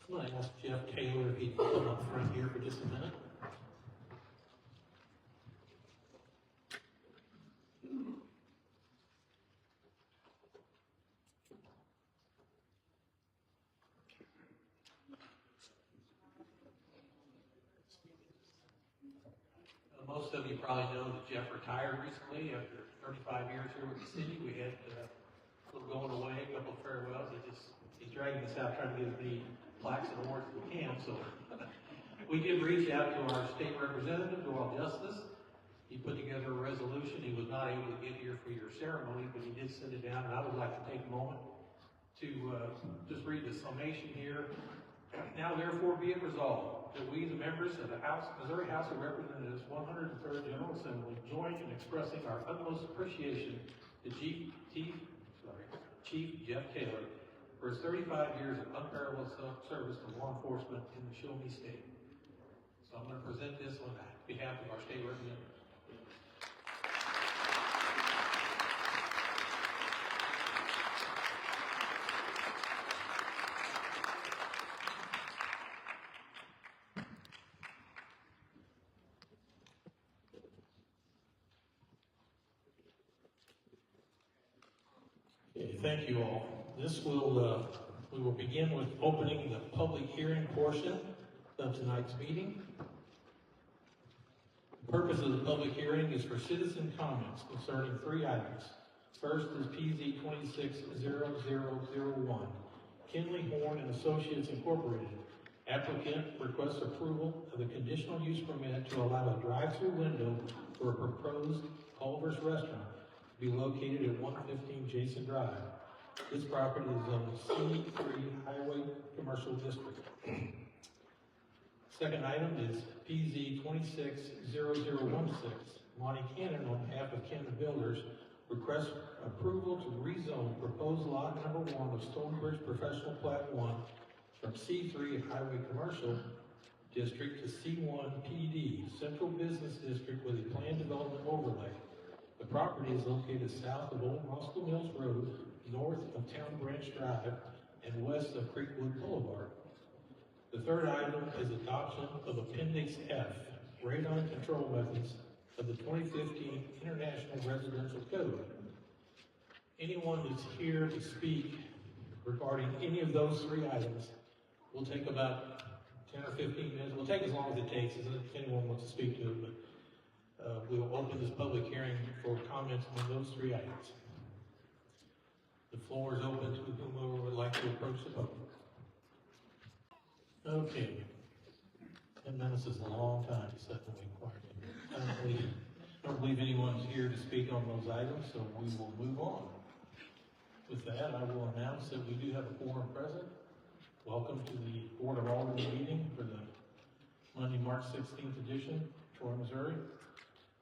I'm going to ask Jeff Taylor if he can come up front here for just a minute. Most of you probably know that Jeff retired recently after 35 years here with the city. We had a little going away, a couple of farewells. He's dragging us out trying to get as many plaques and awards as we can. So we did reach out to our state representative, Doyle Justice. He put together a resolution. He was not able to get here for your ceremony, but he did send it down. And I would like to take a moment to just read the summation here. Now therefore be it resolved that we, the members of the Missouri House of Representatives 103rd General Assembly, join in expressing our utmost appreciation to Chief Jeff Taylor for his 35 years of unparalleled service to law enforcement in the Show Me State. So I'm going to present this on behalf of our state representative. Okay, thank you all. We will begin with opening the public hearing portion of tonight's meeting. The purpose of the public hearing is for citizen comments concerning 3 items. First is PZ 260001, Kinley Horn and Associates Incorporated. Applicant requests approval of a conditional use permit to allow a drive-through window for a proposed Culver's restaurant to be located at 115 Jason Drive. This property is on the C3 Highway Commercial District. Second item is PZ 260016. Monty Cannon, on behalf of Cannon Builders, requests approval to rezone proposed lot number 1 of Stonebridge Professional Plat 1 from C3 Highway Commercial District to C1 PD, Central Business District, with a planned development overlay. The property is located south of Old Roscoe Mills Road, north of Town Branch Drive, and west of Creekwood Boulevard. The third item is adoption of Appendix F, radon control methods of the 2015 International Residential Code. Anyone that's here to speak regarding any of those 3 items will take about 10 or 15 minutes. We'll take as long as it takes if anyone wants to speak to it, but we will open this public hearing for comments on those 3 items. The floor is open to whomever would like to approach the podium. Okay. 10 minutes is a long time to set the wait quiet. I don't believe anyone's here to speak on those items, so we will move on. With that, I will announce that we do have a quorum present. Welcome to the Board of Aldermen meeting for the Monday, March 16th edition, Troy, Missouri.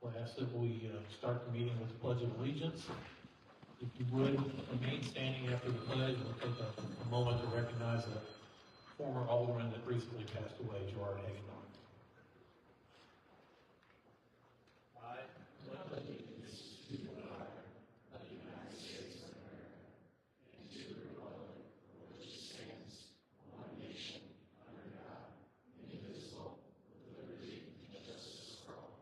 We'll ask that we start the meeting with the Pledge of Allegiance. If you would, remain standing after the pledge. We'll take a moment to recognize a former alderman that recently passed away, Gerard Hagan. I pledge allegiance to the flag of the United States of America and to the republic for which it stands, one nation, under God, indivisible, with liberty and justice for all.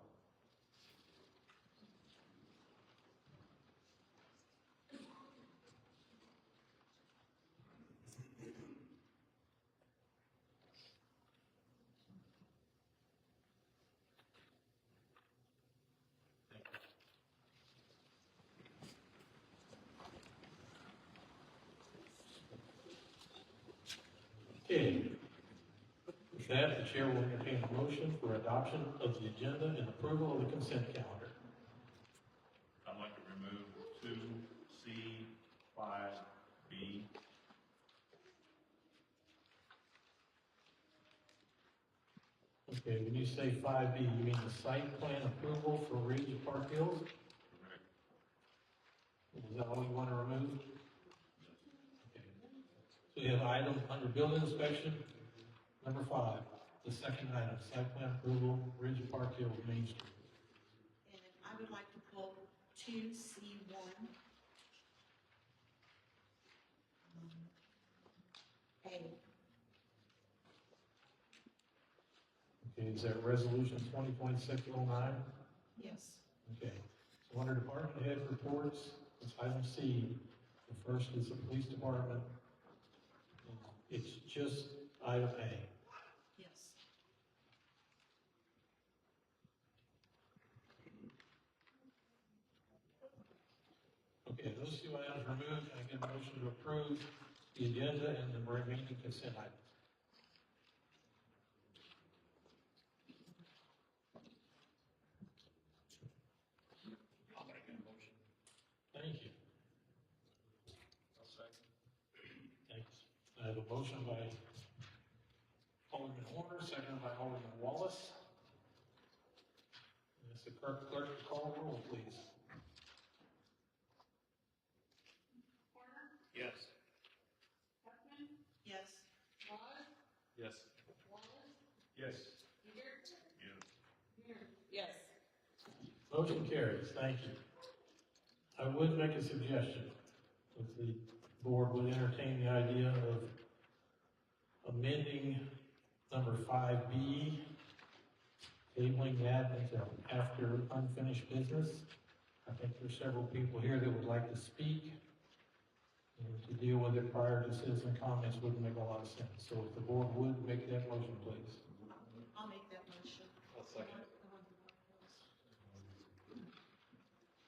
Okay. With that, the chair will entertain a motion for adoption of the agenda and approval of the consent calendar. I'd like to remove 2C, 5B. Okay, when you say 5B, you mean the site plan approval for Ridge Park Hills? Correct. Is that all you want to remove? Okay. So we have item under building inspection, number 5. The second item, site plan approval, Ridge Park Hills, Main Street. And I would like to pull 2C1. A. is that resolution 2026-09? Yes. Okay, so under department head reports, it's item C. The first is the police department. It's just item A. Yes. Okay, those two items removed, I get a motion to approve the agenda and the remaining consent items. I'll make a motion. Thank you. I'll second. Thanks. I have a motion by Alderman Horner, seconded by Alderman Wallace. Ask the clerk to call the roll, please. Yes. Yes. Yes. Yes. Yes. Motion carries, thank you. I would make a suggestion, if the board would entertain the idea of amending number 5B, tabling that until after unfinished business. I think there's several people here that would like to speak, and to deal with it prior to citizen comments wouldn't make a lot of sense. So if the board would make that motion, please. I'll make that motion. I'll second.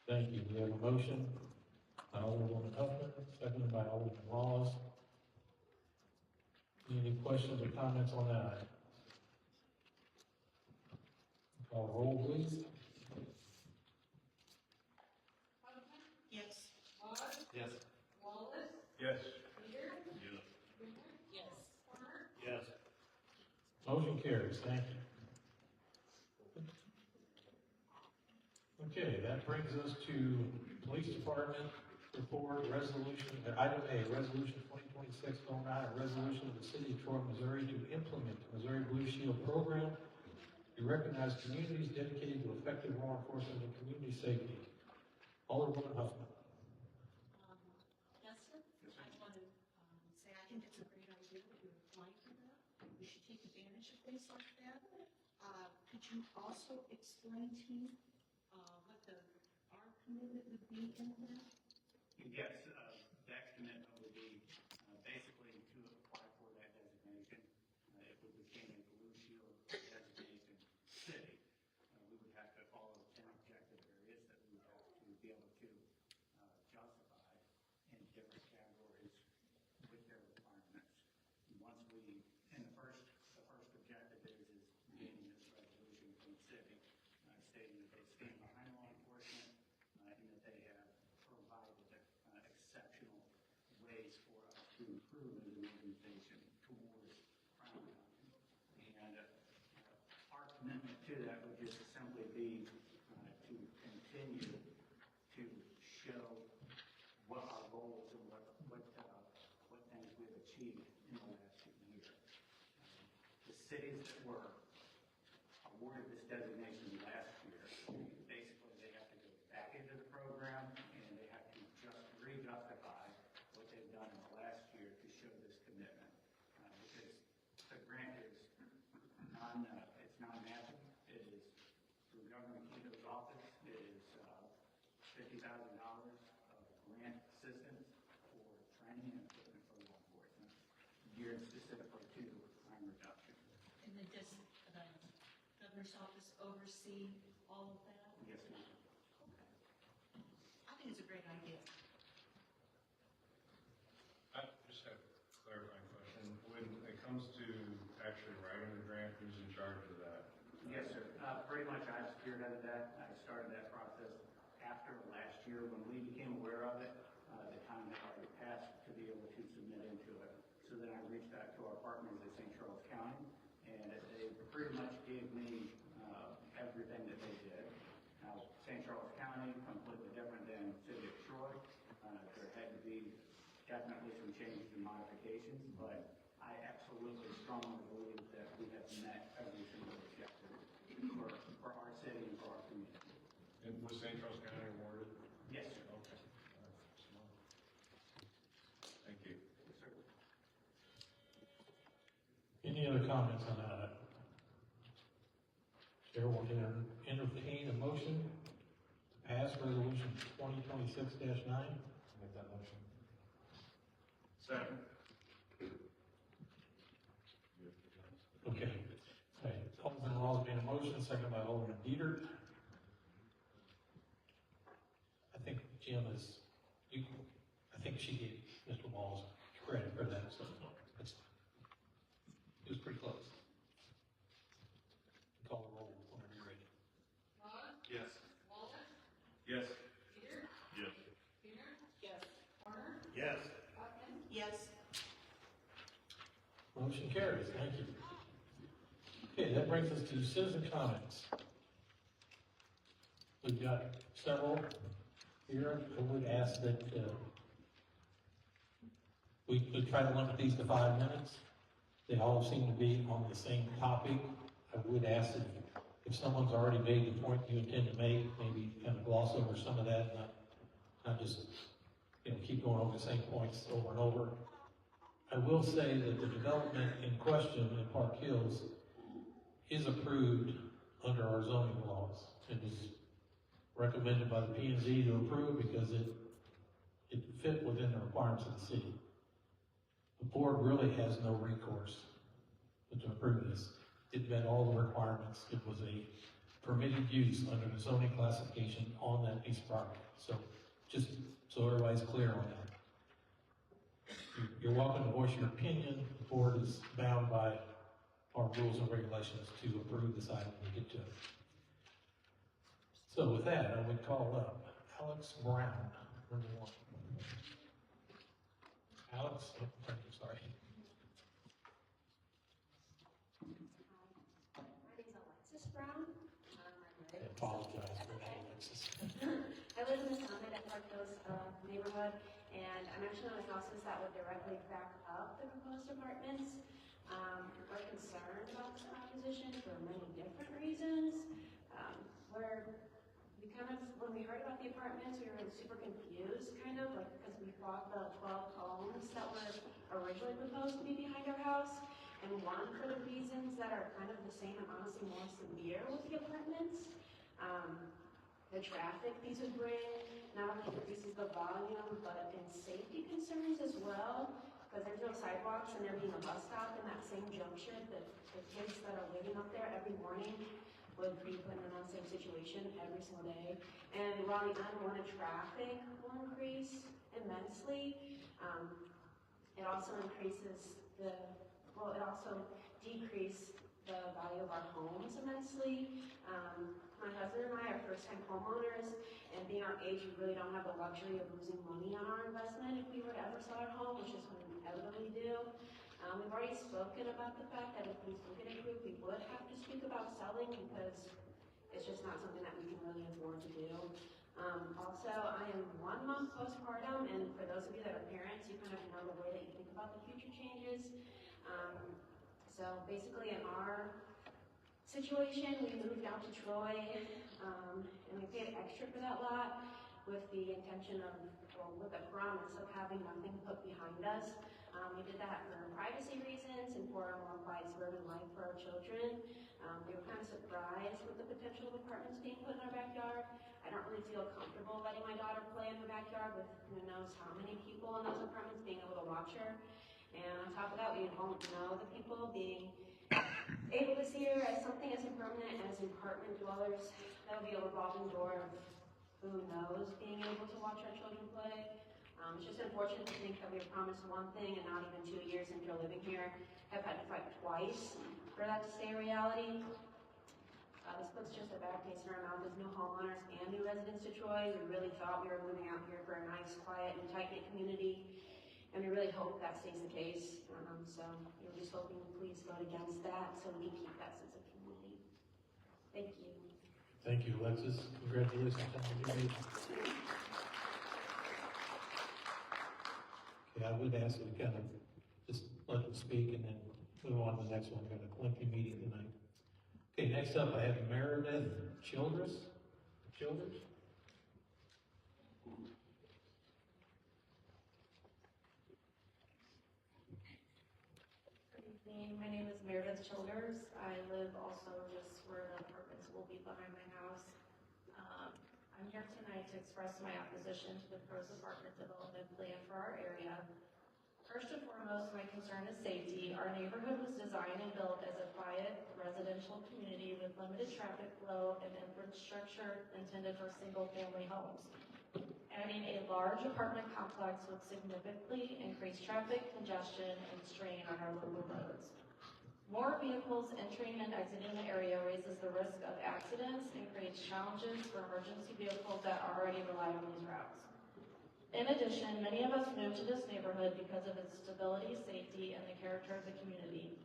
Thank you. We have a motion by Alderwoman Huffman, seconded by Alderman Wallace. Any questions or comments on that item? Call the roll, please. Yes. Yes. Yes. Yes. Yes. Motion carries, thank you. Okay, that brings us to Police Department report, resolution, item A, resolution 2026-09, a resolution of the city of Troy, Missouri to implement the Missouri Blue Shield program to recognize communities dedicated to effective law enforcement and community safety. Alderwoman Huffman. Justin, I want to say I think it's a great idea that you're applying for that. We should take advantage of things like that. Could you also explain to me what our commitment would be in that? Yes, that commitment would be basically to apply for that designation. If we became a Blue Shield designation city, we would have to follow 10 objective areas that we would have to be able to justify in different categories with their requirements. And once we, and the first objective is gaining this resolution from the city, stating that they stand behind law enforcement and that they have provided exceptional ways for us to improve as an organization towards crime reduction. And our commitment to that would just simply be to continue to show what our goals and what things we've achieved in the last year. The cities that were awarded this designation last year, basically they have to go back into the program and they have to just re-justify what they've done in the last year to show this commitment. Because the grant is it's non-matching. It is through Governor Keto's office. It is $50,000 of grant assistance for training and equipment for law enforcement, geared specifically to crime reduction. And then does the governor's office oversee all of that? Yes, ma'am. Okay. I think it's a great idea. I just have a clarifying question. When it comes to actually writing the grant, who's in charge of that? Yes, sir. Pretty much I've spearheaded that. I started that process after last year when we became aware of it. The time had already passed to be able to submit into it. So then I reached out to our partners at St. Charles County, and they pretty much gave me everything that they did. Now, St. Charles County, completely different than City of Troy. There had to be definitely some changes and modifications, but I absolutely strongly believe that we have met every single objective for our city and for our community. And was St. Charles County awarded? Yes, sir. Okay. All right. Thank you. Yes, sir. Any other comments on that item? Chair will entertain a motion to pass resolution 2026-9. Make that motion. Second. Okay. Okay. Alderman Laws made a motion, second by Alderman Dieter. I think Jim is, I think she gave Mr. Walls credit for that, so it was pretty close. Call the roll whenever you're ready. Yes. Yes. Yes. Yes. Yes. Motion carries, thank you. Okay, that brings us to citizen comments. We've got several here. I would ask that, we try to limit these to 5 minutes. They all seem to be on the same topic. I would ask that if someone's already made the point you intend to make, maybe kind of gloss over some of that, not just, keep going over the same points over and over. I will say that the development in question in Park Hills is approved under our zoning laws. It was recommended by the P&Z to approve because it fit within the requirements of the city. The board really has no recourse to approve this. It met all the requirements. It was a permitted use under the zoning classification on that piece of property. So just so everybody's clear on that. You're welcome to voice your opinion. The board is bound by our rules and regulations to approve this item when we get to it. So with that, I would call up Alex Brown, number 1. Alex, I'm sorry. My name's Alexis Brown. I apologize for that, Alexis. I live in the Summit at Park Hills neighborhood, and I'm actually on the houses that would directly back up the proposed apartments. We're concerned about this proposition for many different reasons. When we heard about the apartments, we were super confused, because we bought the 12 homes that were originally proposed to be behind our house, and one for the reasons that are kind of the same and honestly more severe with the apartments. The traffic these would bring not only increases the volume, but in safety concerns as well, because there's no sidewalks and there being a bus stop in that same junction, the kids that are waiting up there every morning would be put in that same situation every single day. And while the unwanted traffic will increase immensely, it also decrease the value of our homes immensely. My husband and I are first-time homeowners, and being our age, we really don't have the luxury of losing money on our investment if we were to ever sell our home, which is what we inevitably do. We've already spoken about the fact that if we do get approved, we would have to speak about selling because it's just not something that we can really afford to do. Also, I am 1 month postpartum, and for those of you that are parents, you kind of know the way that you think about the future changes. So basically in our situation, we moved out to Troy, and we paid extra for that lot with the intention of, with the promise of having nothing put behind us. We did that for privacy reasons and for a more quiet suburban life for our children. We were kind of surprised with the potential of apartments being put in our backyard. I don't really feel comfortable letting my daughter play in her backyard with who knows how many people in those apartments being able to watch her. And on top of that, we won't know the people being able to see her as something as impermanent as apartment dwellers. That would be a revolving door of who knows being able to watch our children play. It's just unfortunate to think that we were promised one thing and not even 2 years into living here have had to fight twice for that to stay a reality. This puts just a bad taste in our mouth as new homeowners and new residents to Troy. We really thought we were moving out here for a nice, quiet, and tight-knit community, and we really hope that stays the case. So we're just hoping you please vote against that so we can keep that sense of community. Thank you. Thank you, Alexis. Congratulations on the new age. Okay, I would ask you to kind of just let them speak and then move on to the next one. We've got a lengthy meeting tonight. Okay, next up I have Meredith Childress. evening. My name is Meredith Childers. I live also just where the apartments will be behind my house. I'm here tonight to express my opposition to the proposed apartment development plan for our area. First and foremost, my concern is safety. Our neighborhood was designed and built as a quiet residential community with limited traffic flow and infrastructure intended for single-family homes. Adding a large apartment complex would significantly increase traffic congestion and strain on our local roads. More vehicles entering and exiting the area raises the risk of accidents and creates challenges for emergency vehicles that already rely on these routes. In addition, many of us moved to this neighborhood because of its stability, safety, and the character of the community.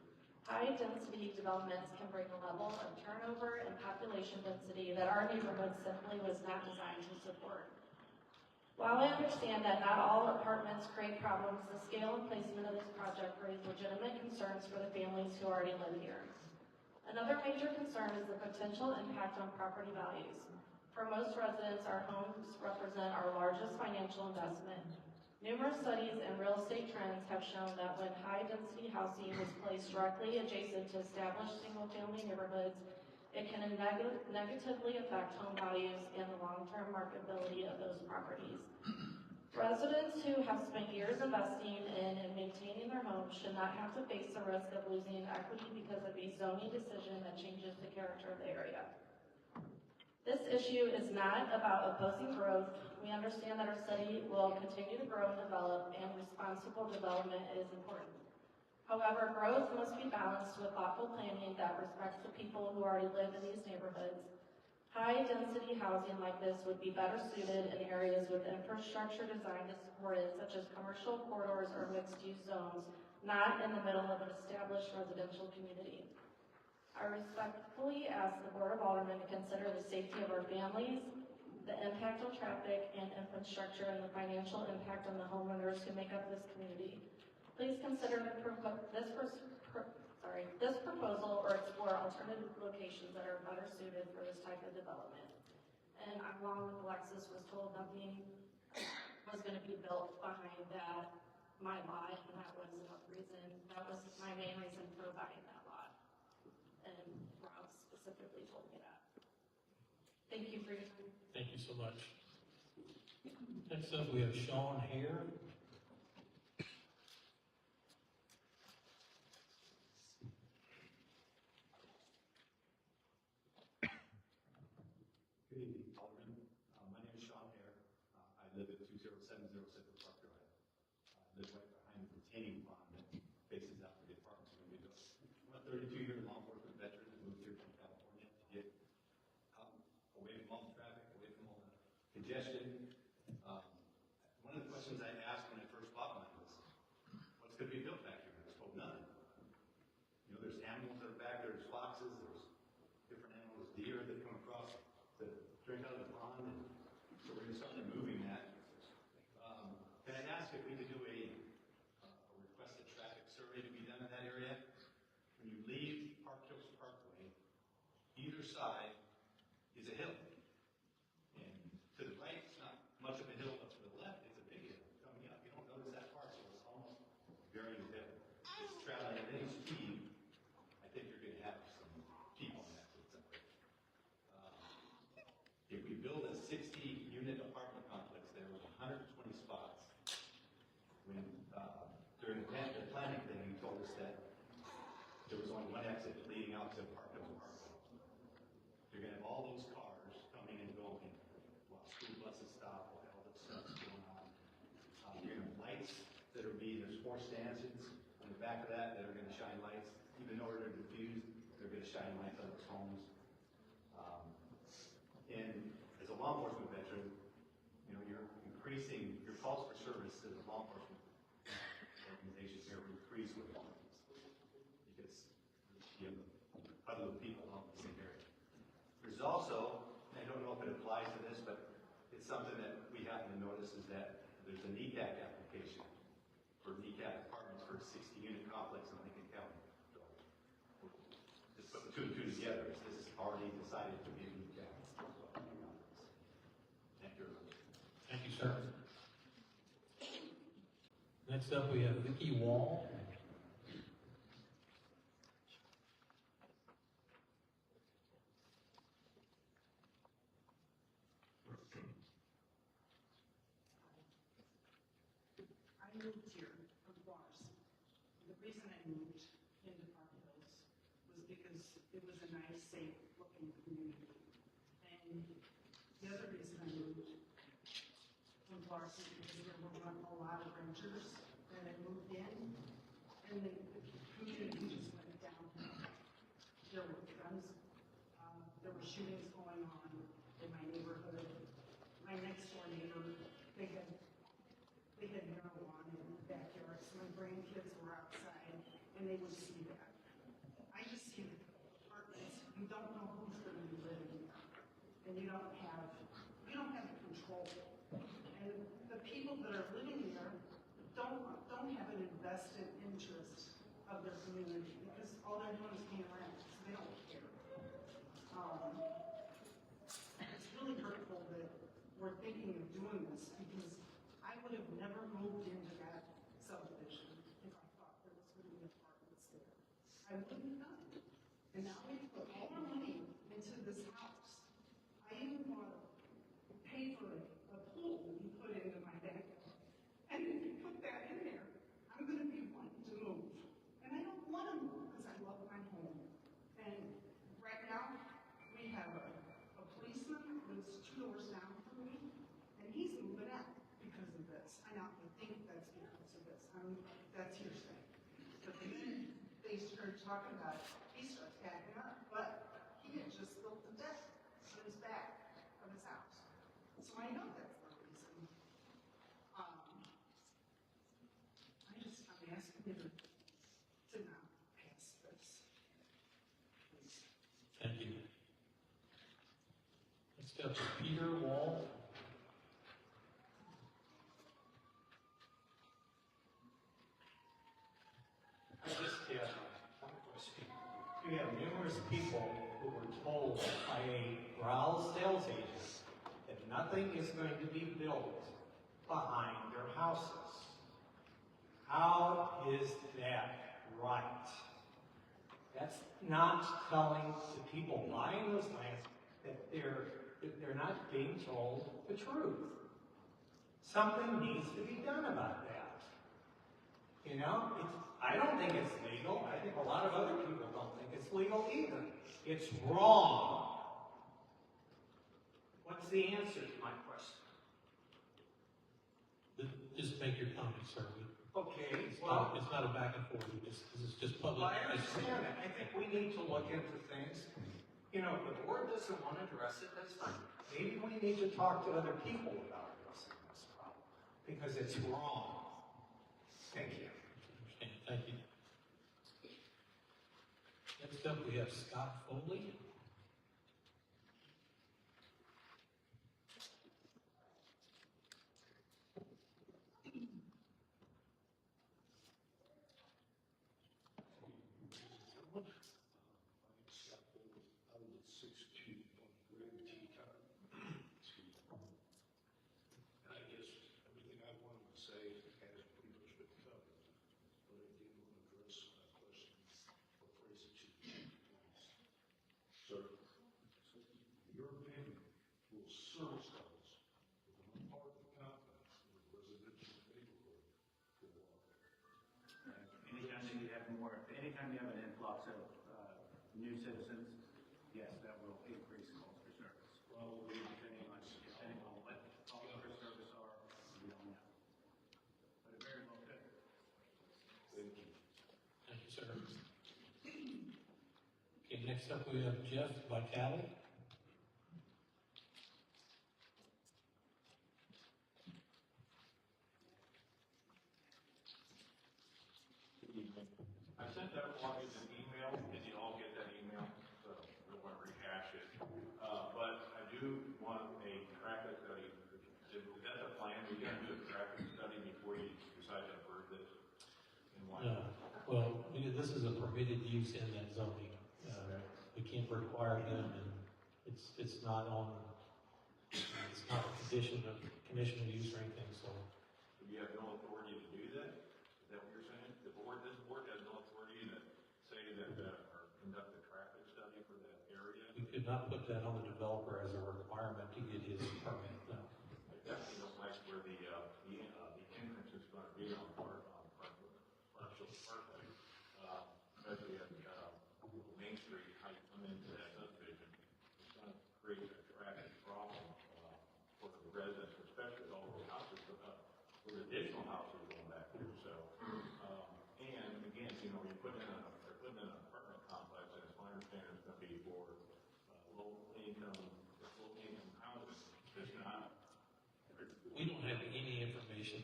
High-density developments can bring a level of turnover and population density that our neighborhood simply was not designed to support. While I understand that not all apartments create problems, the scale and placement of this project raise legitimate concerns for the families who already live here. Another major concern is the potential impact on property values. For most residents, our homes represent our largest financial investment. Numerous studies and real estate trends have shown that when high-density housing is placed directly adjacent to established single-family neighborhoods, it can negatively affect home values and the long-term marketability of those properties. Residents who have spent years investing in and maintaining their homes should not have to face the risk of losing equity because of a zoning decision that changes the character of the area. This issue is not about opposing growth. We understand that our city will continue to grow and develop, and responsible development is important. However, growth must be balanced with thoughtful planning that respects the people who already live in these neighborhoods. High-density housing like this would be better suited in areas with infrastructure designed to support it, such as commercial corridors or mixed-use zones, not in the middle of an established residential community. I respectfully ask the Board of Aldermen to consider the safety of our families, the impact on traffic and infrastructure, and the financial impact on the homeowners who make up this community. Please consider this proposal or explore alternative locations that are better suited for this type of development. And along with Alexis was told nothing was going to be built behind my lot, and that was that was my main reason for buying that lot. And Rob specifically told me that. Thank you for your time. Thank you so much. Next up, we have Sean Hare. Good evening, Alderman. My name is Sean Hare. I live at 20706 Park Drive. I live right behind the retaining pond that faces out to the apartments when we go. I'm a 32-year law enforcement veteran that moved here from California to get out away from all the traffic, away from all the congestion. One of the questions I asked when I first bought mine was, what's going to be built back here? I was told nothing. You know, there's animals that are back there, there's foxes, there's different animals, deer that come across to drink out of the pond, and so we're going to start moving that. Can I ask if we could do a requested traffic survey to be done in that area? When you leave Park Hills Parkway, either side is a hill. And to the right, it's not much of a hill, but to the left, it's a big hill coming up. You don't notice that part, so it's almost very hill. It's traveling at any speed. I think you're going to have some people in that system. If we build a 60-unit apartment complex there with 120 spots, when during the planning thing, you told us that there was only one exit leading out to Park Hills Parkway. You're going to have all those cars coming and going while school buses stop, while all this stuff's going on. You're going to have lights that are there's 4 stanchions on the back of that are going to shine lights. Even though they're diffused, they're going to shine lights on those homes. And as a law enforcement veteran, you know, you're increasing your calls for service as a law enforcement organization here will increase with volumes because you have other people all in the same area. There's also, I don't know if it applies to this, but it's something that we happen to notice is that there's a NECAC application for NECAC apartments for a 60-unit complex in Lincoln County. So just put the 2 and 2 together. This is already decided to be a NECAC. Thank you. Thank you, sir. Next up, we have Vicki Wall. moved here from Bars. The reason I moved into Park Hills was because it was a nice, safe-looking community. And the other reason I moved from Bars is because there were a lot of renters that had moved in, and the community just went downhill. There were guns, there were shootings going on in my neighborhood. My next door neighbor, they had marijuana in the backyard, so my grandkids were outside, and they would see that. I just see apartments, you don't know who's gonna be living there, and you don't have control. And the people that are living there don't have an invested interest of their community, because all they're doing is paying rent, so they don't care. It's really hurtful that we're thinking of doing this, because I would have never moved into that subdivision if I thought there was going to be apartments there. I wouldn't have done it. And now we put all our money into this house. I even want to pay for a pool to be put into my backyard. And if you put that in there, I'm going to be wanting to move. And I don't want to move because I love my home. And right now, we have a policeman who lives 2 doors down from me, and he's moving out because of this. I now think that's because of this. That's hearsay. But the minute they started talking about it, he starts acting up. But he had just built the deck on his back of his house. So I know that's the reason. I'm asking you to not pass this. Please. Thank you. Next up is Peter Wall. I just have one question. You have numerous people who were told by a growl sales agent that nothing is going to be built behind their houses. How is that right? That's not telling the people buying those lands that they're not being told the truth. Something needs to be done about that. You know, I don't think it's legal. I think a lot of other people don't think it's legal either. It's wrong. What's the answer to my question? Just make your comment, sir. Okay, It's well, not a back and forth. This is just public. I understand that. I think we need to look into things. You know, if the board doesn't want to address it, that's fine. Maybe we need to talk to other people about addressing this problem, because it's wrong. Thank you. Thank you. Next up, we have Scott Foley. Anytime you have an influx of new citizens, yes, that will increase calls for service. Probably depending on what calls for service are, we don't know. But it very well could. Thank you. Thank you, sir. Okay, next up we have Jeff Vitale. I sent out one as an email. Did you all get that email? So I don't want to rehash it. But I do want a traffic study. Is that the plan? Are you going to do a traffic study before you decide to approve this? And why? No. Well, this is a permitted use in that zoning. We can't require them, and it's not a condition of conditional use or anything, so. You have no authority to do that? Is that what you're saying? This board has no authority to say that, or conduct a traffic study for that area? We could not put that on the developer as a requirement to get his permit, no. I definitely don't like where the entrance is going to be on we don't have any information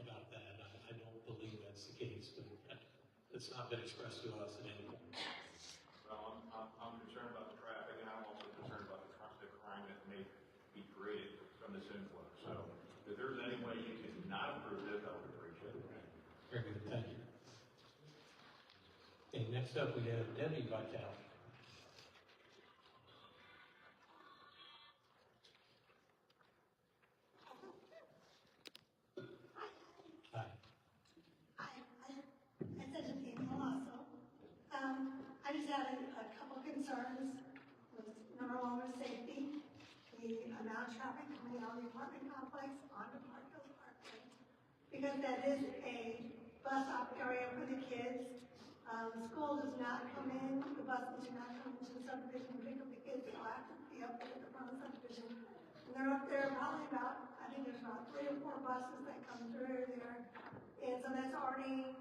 about that. I don't believe that's the case, but it's not been expressed to us at any point. Well, I'm concerned about the traffic, and I'm also concerned about the crime that may be created from this influx. So if there's any way you can not approve this, I would appreciate it. Very good, thank you. Okay, next up we have Debbie Vitale. Hi. I sent an email also. I just had a couple concerns. Number one was safety. The amount of traffic coming out of the apartment complex onto Park Hill Parkway. Because that is a bus stop area for the kids. School does not come in, the buses do not come into the subdivision and pick up the kids. They'll have to be up there at the front of the subdivision. And they're up there probably about, I think there's about 3 or 4 buses that come through there. And so that's already,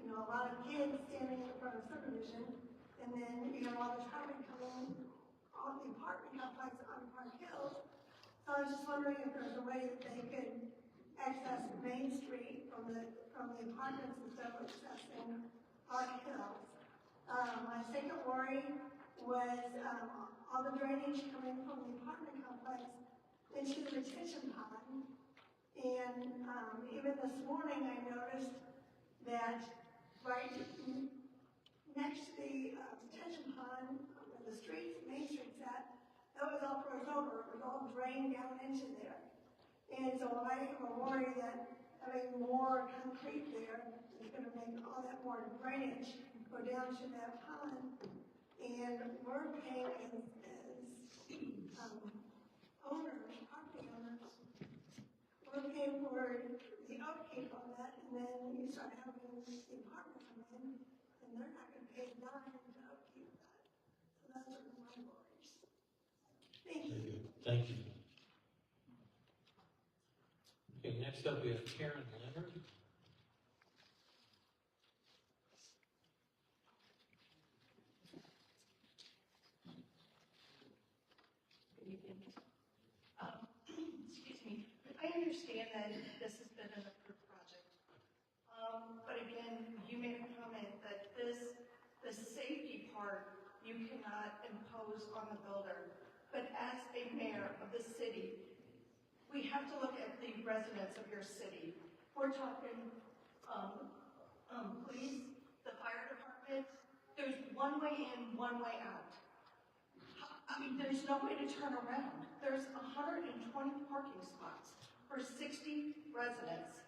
a lot of kids standing in front of the subdivision. And then, all the traffic coming on the apartment complex on Park Hills. So I was just wondering if there's a way that they could access Main Street from the apartments instead of accessing Park Hills. My second worry was all the drainage coming from the apartment complex into the retention pond. And even this morning I noticed that right next to the detention pond, where the Main Street's at, that was all froze over. It was all drained down into there. And so I have a worry that having more concrete there is going to make all that more drainage go down to that pond. And we're paying as owners, property owners, we're paying for the upkeep on that, and then you start having the apartment come in, and they're not going to pay a dime to upkeep that. So that's one of my worries. Thank you. Very good, thank you. Okay, next up we have Karen Leonard. Excuse me. I understand that this has been an approved project. But again, you made a comment that the safety part, you cannot impose on the builder. But as a mayor of the city, we have to look at the residents of your city. We're talking police, the fire department. There's one way in, one way out. I mean, there's no way to turn around. There's 120 parking spots for 60 residents.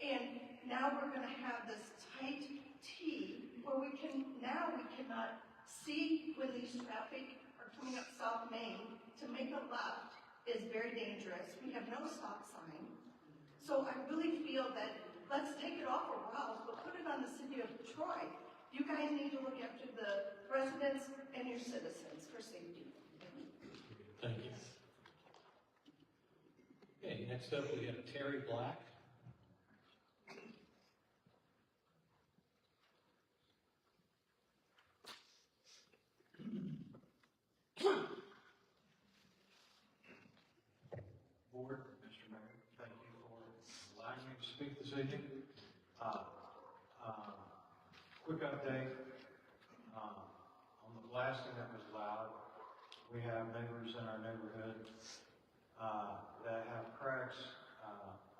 And now we're going to have this tight T where we cannot see when these traffic are coming up South Main. To make a left is very dangerous. We have no stop sign. So I really feel that let's take it off our routes, but put it on the city of Troy. You guys need to look after the residents and your citizens for safety. Thank you. Okay, next up we have Terry Black. Board, Mr. Mayor, thank you for allowing me to speak this evening. Quick update on the blasting that was allowed. We have neighbors in our neighborhood that have cracks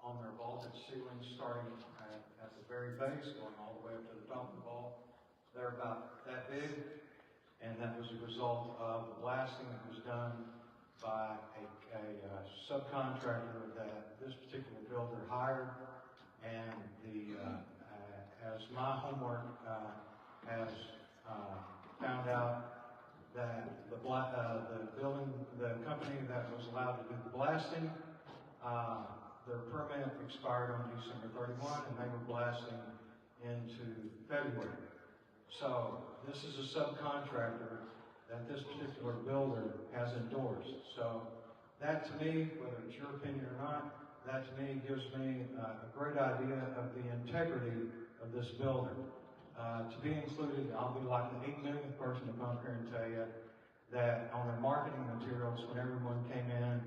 on their vaulted ceilings starting at the very base, going all the way up to the top of the vault. They're about that big, and that was a result of the blasting that was done by a subcontractor that this particular builder hired, and as my homework has found out that the company that was allowed to do the blasting, their permit expired on December 31, and they were blasting into February. So this is a subcontractor that this particular builder has endorsed. So that to me, whether it's your opinion or not, that to me gives me a great idea of the integrity of this builder. To be included, I'll be like the 8 millionth person to come here and tell you that on their marketing materials, when everyone came in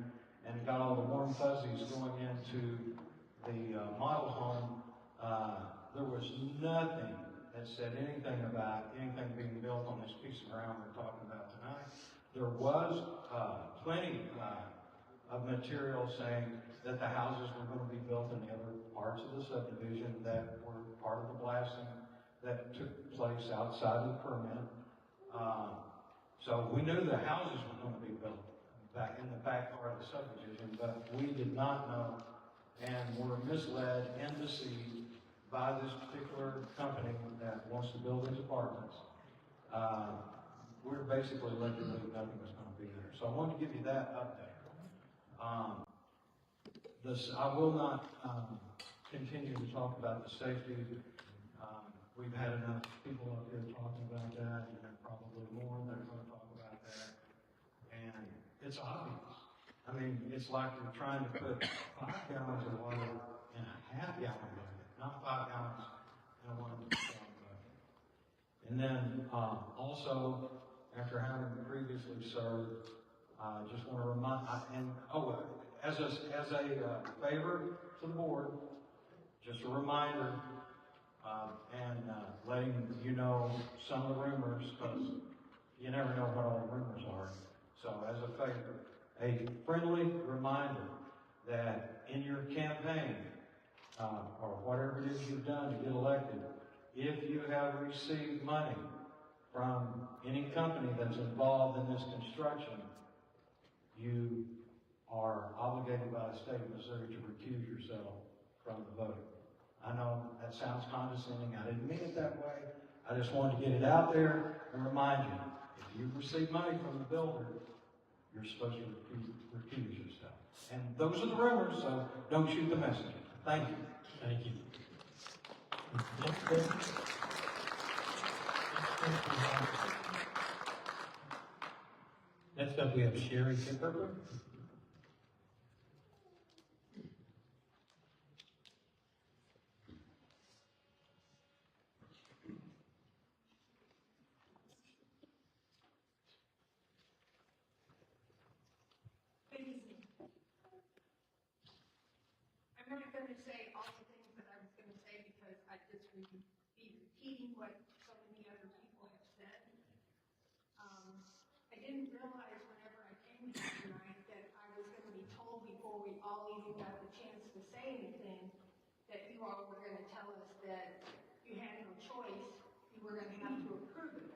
and it got all the warm fuzzies going into the model home, there was nothing that said anything about anything being built on this piece of ground we're talking about tonight. There was plenty of material saying that the houses were going to be built in the other parts of the subdivision that were part of the blasting that took place outside the permit. So we knew the houses were going to be built back in the back part of the subdivision, but we did not know and were misled and deceived by this particular company that wants to build these apartments. We're basically led to believe nothing was going to be there. So I wanted to give you that update. I will not continue to talk about the safety. We've had enough people up here talking about that, and there are probably more that are going to talk about that. And it's obvious. I mean, it's like you're trying to put 5 gallons of water in a half-gallon bucket, not 5 gallons in a 1-gallon bucket. And then also, after having previously served, I just want to remind, as a favor to the board, just a reminder, and letting you know some of the rumors, because you never know what all the rumors are. So as a favor, a friendly reminder that in your campaign, or whatever it is you've done to get elected, if you have received money from any company that's involved in this construction, you are obligated by the state of Missouri to recuse yourself from the vote. I know that sounds condescending. I didn't mean it that way. I just wanted to get it out there and remind you, if you receive money from the builder, you're supposed to recuse yourself. And those are the rumors, so don't shoot the messenger. Thank you. Thank you. Next up, we have Sherry Kipper. I'm not going to say all the things that I was going to say because I just would be repeating what so many other people have said. I didn't realize whenever I came here tonight that I was going to be told before we all even got the chance to say anything that you all were going to tell us that you had no choice, you were going to have to approve it.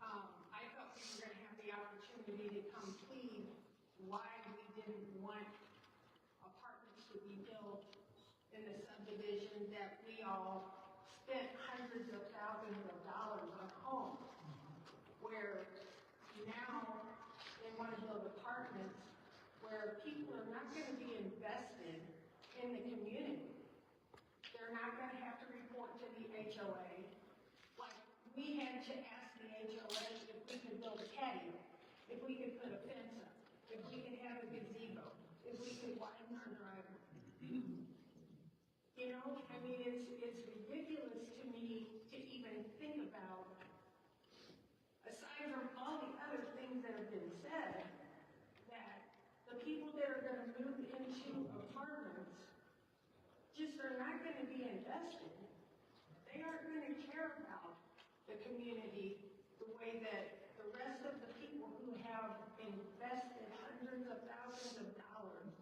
I thought we were going to have the opportunity to come plead why we didn't want apartments to be built in the subdivision that we all spent hundreds of thousands of dollars on homes, where now they want to build apartments where people are not going to be invested in the community. They're not going to have to report to the HOA. Like, we had to ask the HOA if we could build a patio, if we could put a fence up, if we could have a gazebo, if we could widen our driveway. You know, I mean, it's ridiculous to me to even think about, aside from all the other things that have been said, that the people that are going to move into apartments just are not going to be invested. They aren't going to care about the community the way that the rest of the people who have invested hundreds of thousands of dollars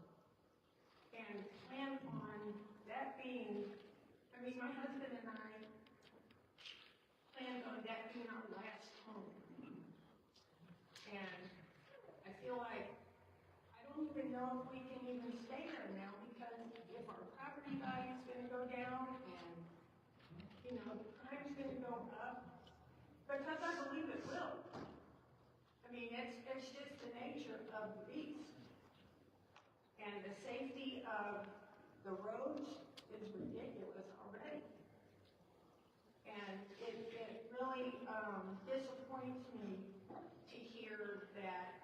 and plan on that being, I mean, my husband and I planned on that being our last home. And I feel like I don't even know if we can even stay there now, because if our property value is going to go down and, you know, the crime's going to go up, because I believe it will. I mean, it's just the nature of the beast. And the safety of the roads is ridiculous already. And it really disappoints me to hear that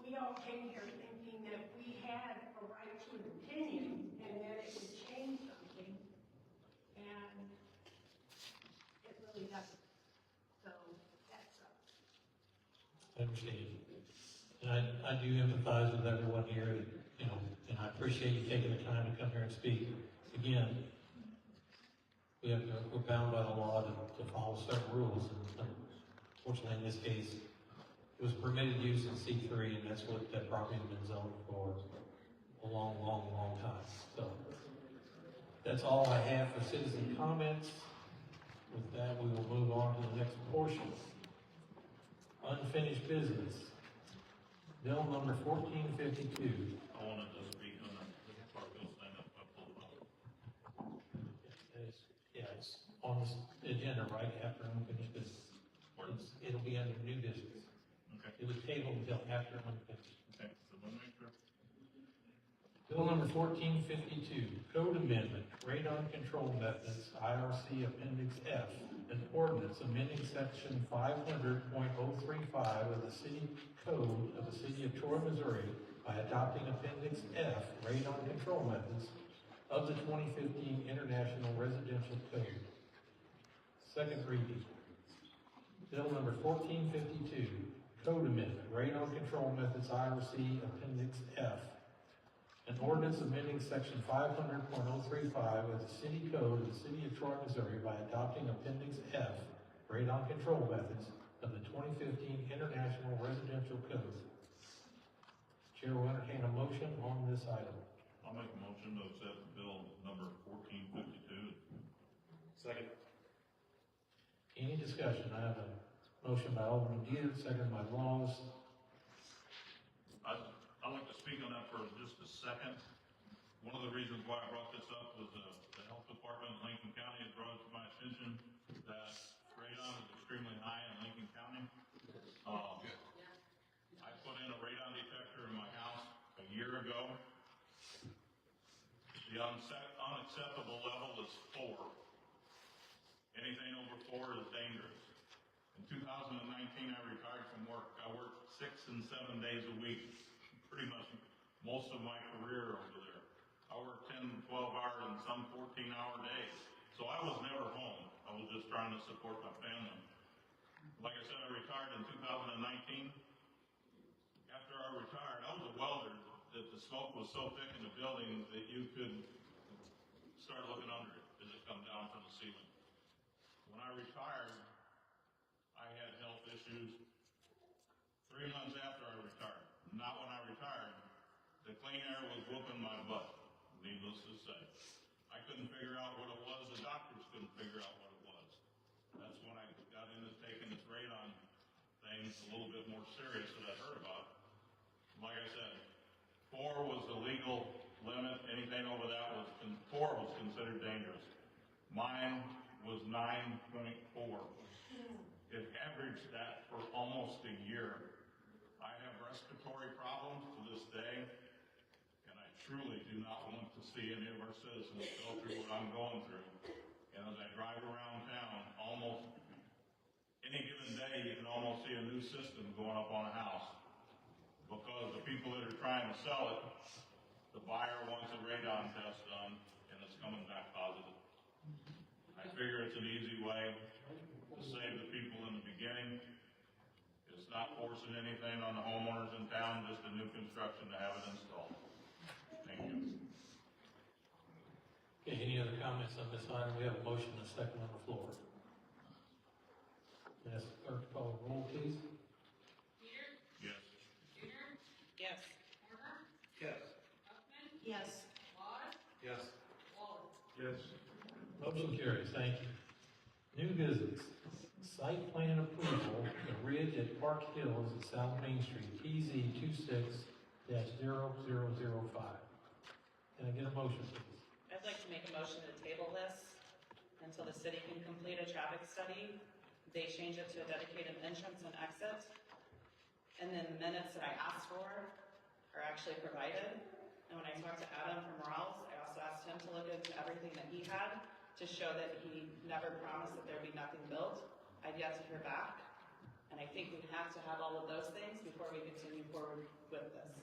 we all came here thinking that we had a right to an opinion and that it would change something. And it really doesn't. So that sucks. I understand. And I do empathize with everyone here, you know, and I appreciate you taking the time to come here and speak. Again, we're bound by the law to follow certain rules, and unfortunately in this case, it was permitted use in C3, and that's what that property has been zoned for a long, long, long time. So, that's all I have for citizen comments. With that, we will move on to the next portion. Unfinished business. Bill number 1452. I wanted to speak on that. Park Bill stand up. It's on the agenda right after unfinished business. It'll be under new business. Okay. It was tabled until after unfinished. Okay, so one make sure. Bill number 1452, Code Amendment, Radon Control Methods, IRC Appendix F, an ordinance amending section 500.035 of the City Code of the City of Troy, Missouri by adopting Appendix F, Radon Control Methods, of the 2015 International Residential Code. Second reading. Bill number 1452, Code Amendment, Radon Control Methods, IRC Appendix F, an ordinance amending section 500.035 of the City Code of the City of Troy, Missouri by adopting Appendix F, Radon Control Methods, of the 2015 International Residential Code. Chair will entertain a motion on this item. I'll make a motion to accept bill number 1452. Second. Any discussion? I have a motion by Alderman Dieter, second by Laws. I'd like to speak on that for just a second. One of the reasons why I brought this up was the health department in Lincoln County has brought it to my attention that radon is extremely high in Lincoln County. I put in a radon detector in my house a year ago. The unacceptable level is 4. Anything over 4 is dangerous. In 2019, I retired from work. I worked 6 and 7 days a week, pretty much most of my career over there. I worked 10, 12 hour and some 14-hour days. So I was never home. I was just trying to support my family. Like I said, I retired in 2019. After I retired, I was a welder that the smoke was so thick in the building that you could start looking under it as it come down from the ceiling. When I retired, I had health issues 3 months after I retired. Not when I retired. The clean air was whooping my butt, needless to say. I couldn't figure out what it was. The doctors couldn't figure out what it was. That's when I got into taking this radon thing a little bit more serious that I heard about. Like I said, 4 was the legal limit. Anything over that was, 4 was considered dangerous. Mine was 9.4. It averaged that for almost a year. I have respiratory problems to this day, and I truly do not want to see any of our citizens go through what I'm going through. And as I drive around town, almost any given day, you can almost see a new system going up on a house. Because the people that are trying to sell it, the buyer wants a radon test done, and it's coming back positive. I figure it's an easy way to save the people in the beginning. It's not forcing anything on the homeowners in town, just a new construction to have it installed. Thank you. Okay, any other comments on this item? We have a motion and a second on the floor. Yes, clerk, call the roll, please. Peter? Yes. Peter? Yes. Turner? Yes. Huffman? Yes. Laws? Yes. Waller? Yes. Motion carries, thank you. New business, site plan approval, the ridge at Park Hills at South Main Street, PZ 26-0005. Can I get a motion, please? I'd like to make a motion to table this until the city can complete a traffic study. They change it to a dedicated entrance and exit. And then the minutes that I asked for are actually provided. And when I talked to Adam from Morales, I also asked him to look into everything that he had to show that he never promised that there'd be nothing built. I've yet to hear back. And I think we'd have to have all of those things before we continue forward with this.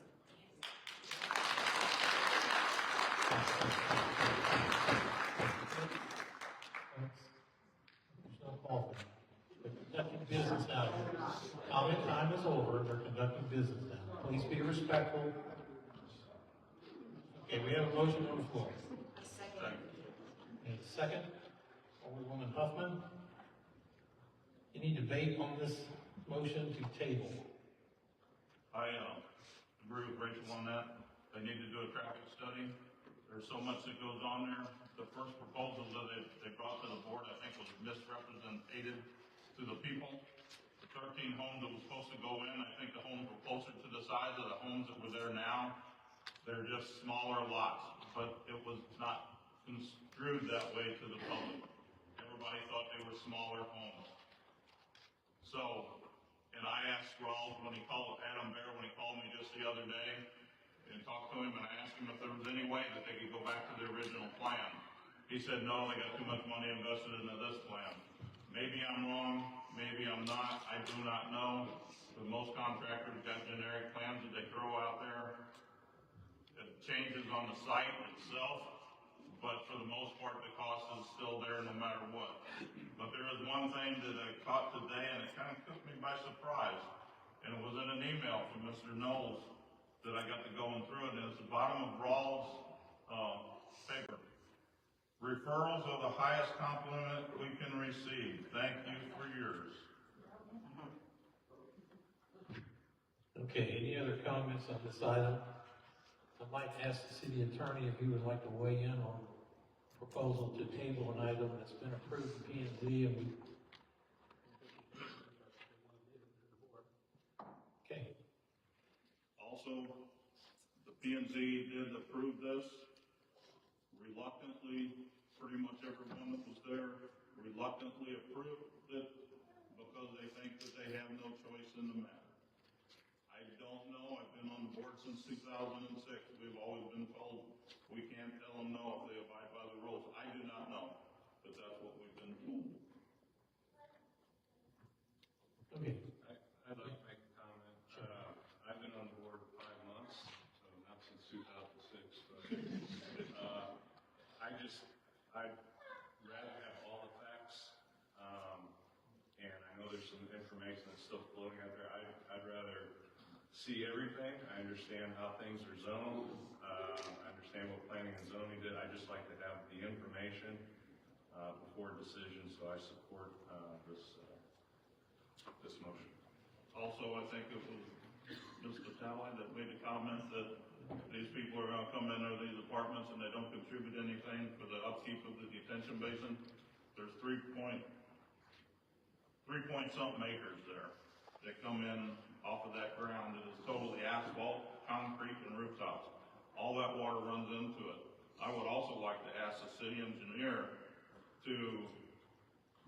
There's no call for that. They're conducting business now. Comment time is over. They're conducting business now. Please be respectful. Okay, we have a motion on the floor. Second. And a second, Alderwoman Huffman. Any debate on this motion to table? I agree with Rachel on that. They need to do a traffic study. There's so much that goes on there. The first proposal that they brought to the board, I think, was misrepresented to the people. The 13 homes that was supposed to go in, I think the homes were closer to the size of the homes that were there now. They're just smaller lots, but it was not construed that way to the public. Everybody thought they were smaller homes. So, and I asked Rawls when he called, Adam Bear, when he called me just the other day, and talked to him, and I asked him if there was any way that they could go back to the original plan. He said, no, they got too much money invested into this plan. Maybe I'm wrong, maybe I'm not, I do not know. But most contractors got generic plans that they throw out there. It changes on the site itself, but for the most part, the cost is still there no matter what. But there is one thing that I caught today, and it kind of took me by surprise, and it was in an email from Mr. Knowles that I got to going through it, and it's the bottom of Rawls' paper. Referrals are the highest compliment we can receive. Thank you for yours. Okay, any other comments on this item? I might ask the city attorney if he would like to weigh in on proposal to table an item that's been approved in P&Z and we. Okay. Also, the P&Z did approve this reluctantly. Pretty much everyone that was there reluctantly approved it because they think that they have no choice in the matter. I don't know. I've been on the board since 2006. We've always been told we can't tell them no if they abide by the rules. I do not know, but that's what we've been told. Okay. I'd like to make a comment. I've been on the board 5 months, so not since 2006, but I'd rather have all the facts, and I know there's some information that's still floating out there. I'd rather see everything. I understand how things are zoned. I understand what planning and zoning did. I just like to have the information before decision, so I support this motion. Also, I think it was Mr. Talley that made a comment that these people are going to come in or these apartments and they don't contribute anything for the upkeep of the detention basin. There's 3.something acres there that come in off of that ground that is totally asphalt, concrete, and rooftops. All that water runs into it. I would also like to ask the city engineer to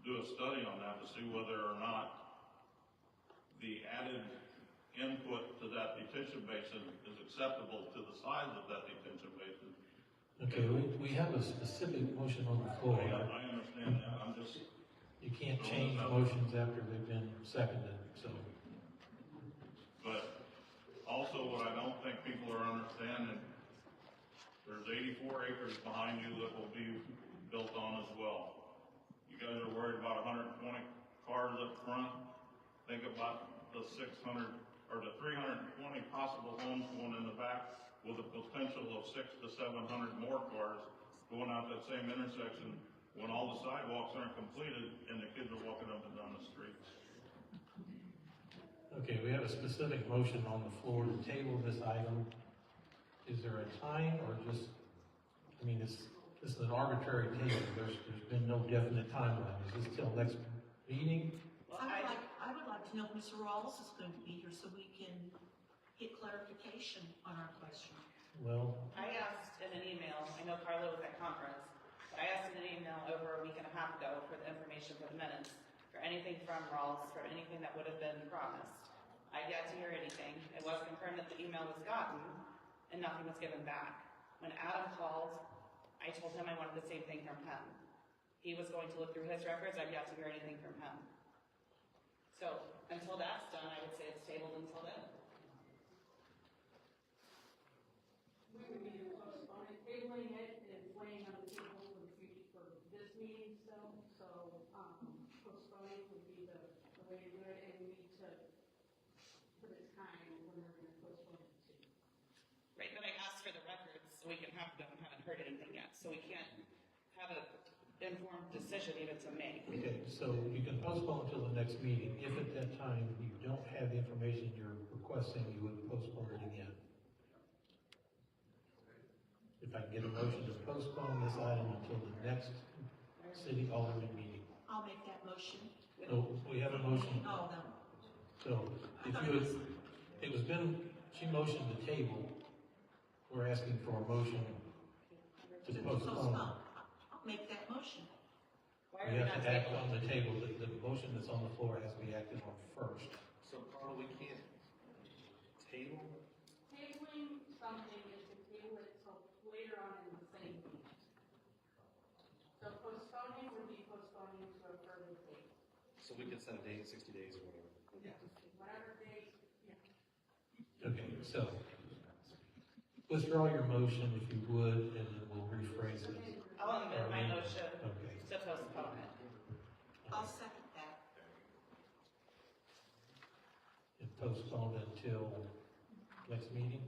do a study on that to see whether or not the added input to that detention basin is acceptable to the size of that detention basin. Okay, we have a specific motion on the floor. I understand that. I'm just. You can't change motions after they've been seconded, so. But also what I don't think people are understanding, there's 84 acres behind you that will be built on as well. You guys are worried about 120 cars up front. Think about the 600 or the 320 possible homes going in the back with a potential of 600 to 700 more cars going out that same intersection when all the sidewalks aren't completed and the kids are walking up and down the streets. Okay, we have a specific motion on the floor to table this item. Is there a time or just, I mean, this is an arbitrary table. There's been no definite timeline. Is this till next meeting? I would like to know if Mr. Rawls is going to be here so we can get clarification on our question. Well, I asked in an email, I know Carla was at conference, but I asked in an email over a week and a half ago for the information for the minutes, for anything from Rawls, for anything that would have been promised. I've yet to hear anything. It was confirmed that the email was gotten and nothing was given back. When Adam called, I told him I wanted the same thing from him. He was going to look through his records. I've yet to hear anything from him. So until that's done, I would say it's tabled until then. We would be postponing, tabling it and laying on the table for the future, for this meeting still, so, postponing would be the way to do it, and we need to put a time when we're gonna postpone so we can have them, haven't heard anything yet, so we can't have an informed decision even to make. Okay, so you can postpone until the next meeting. If at that time you don't have the information you're requesting, you would postpone it again. If I can get a motion to postpone this item until the next city alderman meeting. I'll make that motion. So we have a motion. Oh, no. So if you would, she motioned to table. We're asking for a motion to postpone. I'll make that motion. Why are We we have not to act tabling? on the table. The motion that's on the floor has to be acted on first. So Carl, we can't table? Tabling something is to table it till later on in the same meeting. So postponing would be postponing to a further date. So we can set a date, 60 days or whatever. Whatever date, yeah. Okay, so withdraw your motion if you would, and then we'll rephrase it. I'll amend my motion Okay. to postpone it. I'll second that. And postpone until next meeting?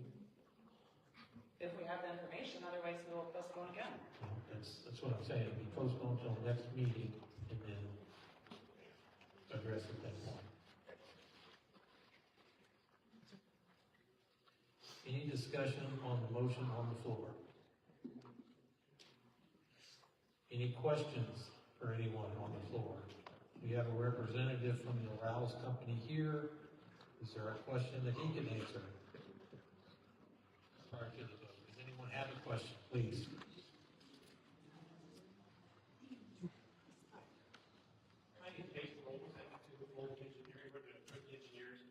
If we have the information, otherwise we will postpone again. No, that's what I'm saying. Be postponed until next meeting and then address it that point. Any discussion on the motion on the floor? Any questions for anyone on the floor? We have a representative from the Rouse Company here. Is there a question that he can answer? Prior to the vote. Does anyone have a question, please? My name is Jason Robles, I do the voltage engineering, we're the engineers.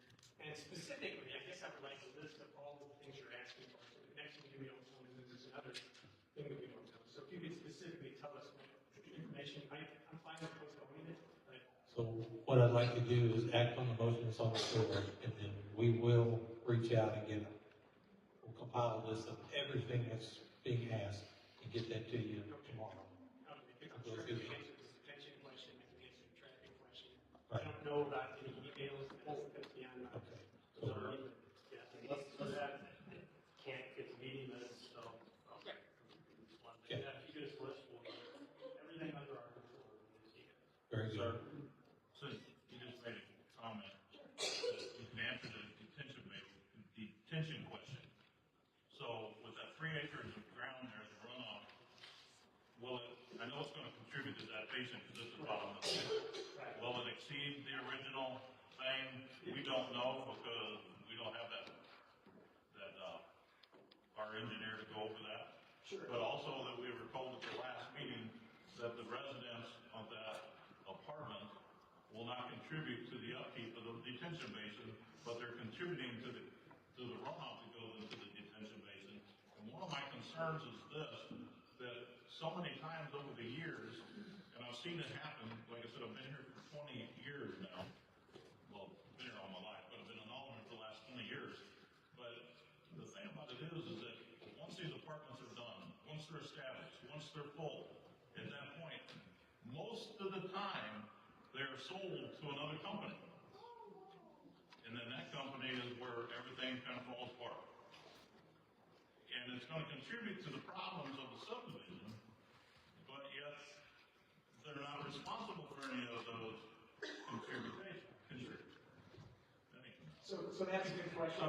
And specifically, I guess I would like a list of all the things you're asking for. So the next meeting we don't know, and then there's another thing that we don't know. So if you could specifically tell us what information, I'm fine with postponing it, but So what I'd like to do is act on the motion that's on the floor, and then we will reach out and we'll compile a list of everything that's being asked and get that to you tomorrow. I'm sure I can answer the detention question, I can answer the traffic question. I Right. don't know about any emails, that's beyond my. Okay. So, yeah, so that can't get the meeting minutes, so. Okay. Okay. If you just list, we'll get everything under our control. Very good. Sir, since you just made a comment, you can answer the detention question. So with that 3 acres of ground there, the runoff, will it, I know it's gonna contribute to that basin, because this is bottom of the pit. Will it exceed the original thing? We don't know, because we don't have our engineer to go over that. Sure. But also that we were told at the last meeting that the residents of that apartment will not contribute to the upkeep of the detention basin, but they're contributing to the runoff that goes into the detention basin. And one of my concerns is this, that so many times over the years, and I've seen it happen, like I said, I've been here for 20 years now. Well, been here all my life, but I've been an alderman for the last 20 years. But the thing about it is that once these apartments are done, once they're established, once they're full, at that point, most of the time, they're sold to another company. And then that company is where everything kind of falls apart. And it's going to contribute to the problems of the subdivision, but yet they're not responsible for any of those contributions. So that's a good question.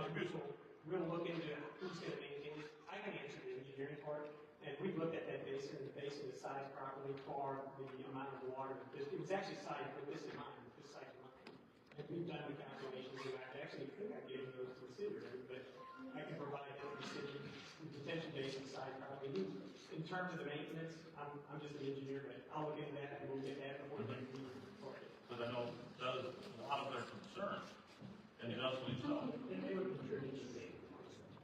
We'll look into who's gonna maintain it. I can answer the engineering part, and we looked at that basin, the basin is sized properly for the amount of water. It was actually sized with this in mind, this size in mind. And we've done the calculations, and I actually think I've given those to the city, but I can provide that to the city, the detention basin sized properly. In terms of the maintenance, I'm just an engineer, but I'll look into that, and we'll get that before the next meeting for it. But I know that is a lot of their concern, and justly so. And they would contribute to the,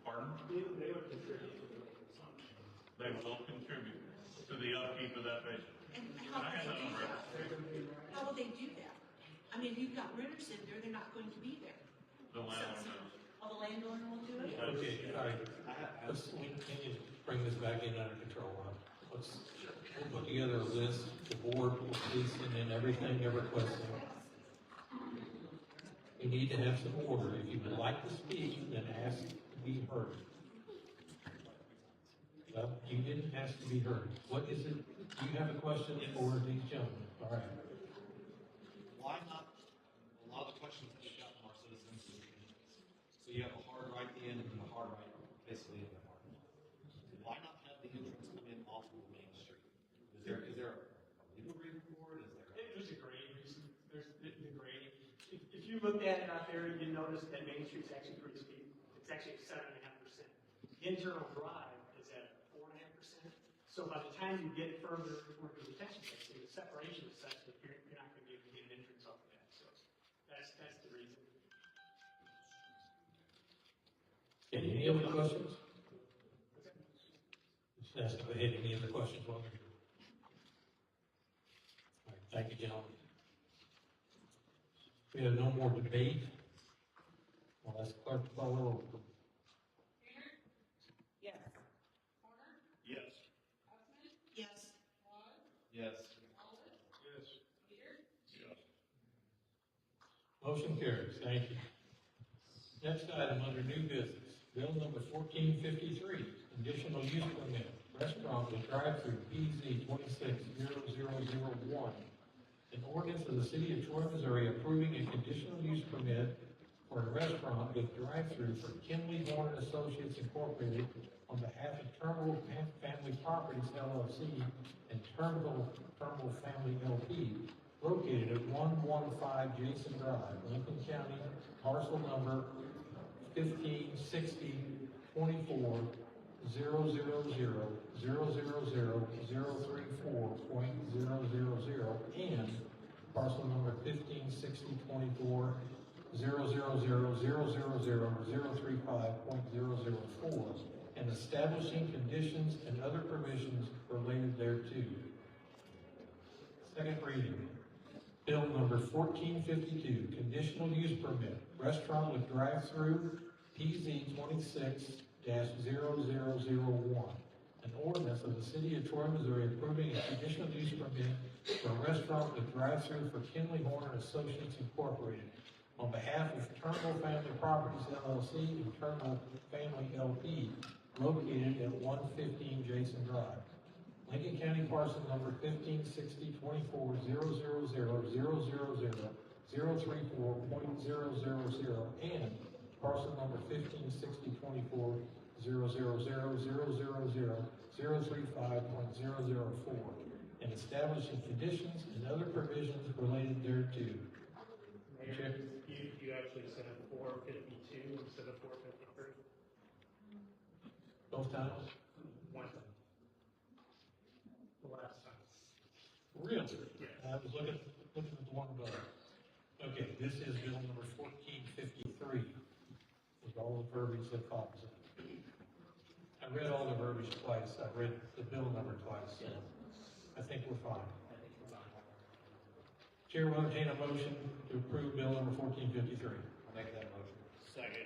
Pardon? they would contribute to the consumption. They will contribute to the upkeep of that basin. And And how I had that on will record. how will they do that? I mean, you've got renters in there, they're not going to be there. The landowner knows. Oh, the landowner will do it? Okay, all right. We can you bring this back in under control, Ron? We'll put together a list, the board will please send in everything they're requesting. We need to have some order. If you would like to speak, then ask to be heard. Well, you didn't ask to be heard. What is it, do you have a question for these gentlemen? All right. Why not, a lot of the questions that we got from our citizens is, so you have a hard right in and a hard right basically in the park. Why not have the entrance come in off of the main street? Is there a legal reason for it? Is there? There's a grade reason. There's the grade. If you looked at it out there, you notice that Main Street's actually pretty steep. It's actually 7.5%. Internal drive is at 4.5%. So by the time you get further toward the detention basin, the separation is such that you're not going to be able to get an entrance off of that. So that's the reason. Okay, any other questions? Just ask go ahead, any other questions while we're here? All right, thank you, gentlemen. We have no more debate. I'll ask clerk to call the roll. Yes. Yes. Yes. Yes. Motion carries, thank you. Next item under new business, bill number 1453, conditional use permit, restaurant with drive-through PZ 260001. An ordinance of the city of Troy, Missouri approving a conditional use permit for a restaurant with drive-through for Kinley Horn Associates Incorporated on behalf of Turnbull Family Properties LLC and Turnbull Family LP, located at 115 Jason Drive, Lincoln County, parcel number 1560-24-000-034.000 and parcel number 1560-24-000-035.004 and establishing conditions and other provisions related thereto. Second reading. Bill number 1452, conditional use permit, restaurant with drive-through, PZ 26-0001. An ordinance of the city of Troy, Missouri approving a conditional use permit for a restaurant with drive-through for Kinley Horn Associates Incorporated on behalf of Turnbull Family Properties LLC and Turnbull Family LP, located at 115 Jason Drive. Lincoln County parcel number 1560-24-000-034.000 and parcel number 1560-24-000-035.004 and establishing conditions and other provisions related thereto. Mayor, you actually said 452 instead of 453? Both times? One time. The last time. Really? Yeah. I was looking at the one above. Okay, this is bill number 1453 with all the verbiage that follows it. I read all the verbiage twice. I read the bill number twice. So I think we're fine. Chair will entertain a motion to approve bill number 1453. I'll make that motion. Second.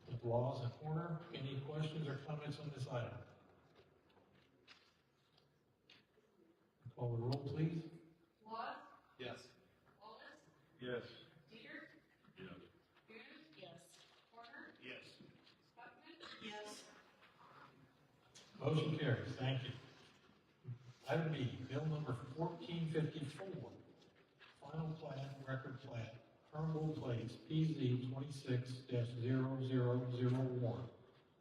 With laws in order, any questions or comments on this item? Call the roll, please. Laws, Yes. Wallace, Yes. Peter, Yes. Graham, Yes. Warner, Yes. Stockman, Yes. Motion carries. Thank you. Item B, bill number 1454, final plat, record plat, Turnbull Place, PZ 26-0001.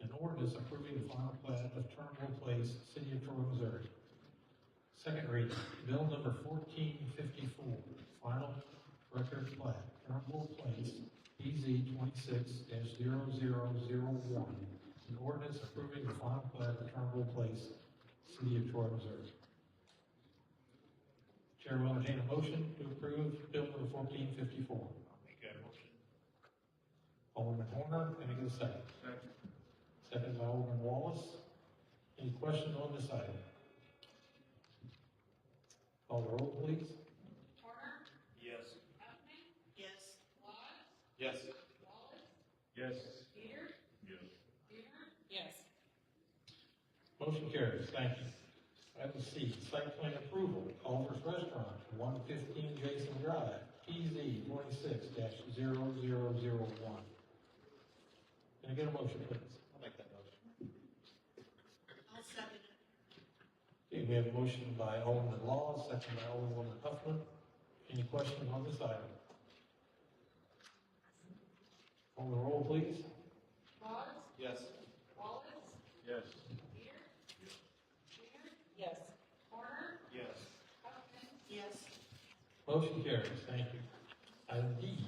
An ordinance approving the final plat of Turnbull Place, City of Troy, Missouri. Second reading, bill number 1454, final record plat, Turnbull Place, PZ 26-0001. An ordinance approving the final plat of Turnbull Place, City of Troy, Missouri. Chair will entertain a motion to approve bill number 1454. I'll make that motion. Alderman Horner, can I get a second? Second. Second by Alderman Wallace. Any questions on this item? Call the roll, please. Warner, Yes. Stockman, Yes. Laws, Yes. Wallace, Yes. Peter, Yes. Graham, Yes. Motion carries. Thank you. Item C, site plan approval, Culver's Restaurant, 115 Jason Drive, PZ 26-0001. Can I get a motion, please? I'll make that motion. Okay, we have a motion by Alderman Law, second by Alderwoman Huffman. Any questions on this item? On the roll, please. Boggs? Yes. Wallace? Yes. Peter? Junior? Yes. Horner? Yes. Huffman? Yes. Motion carries, thank you. Item D,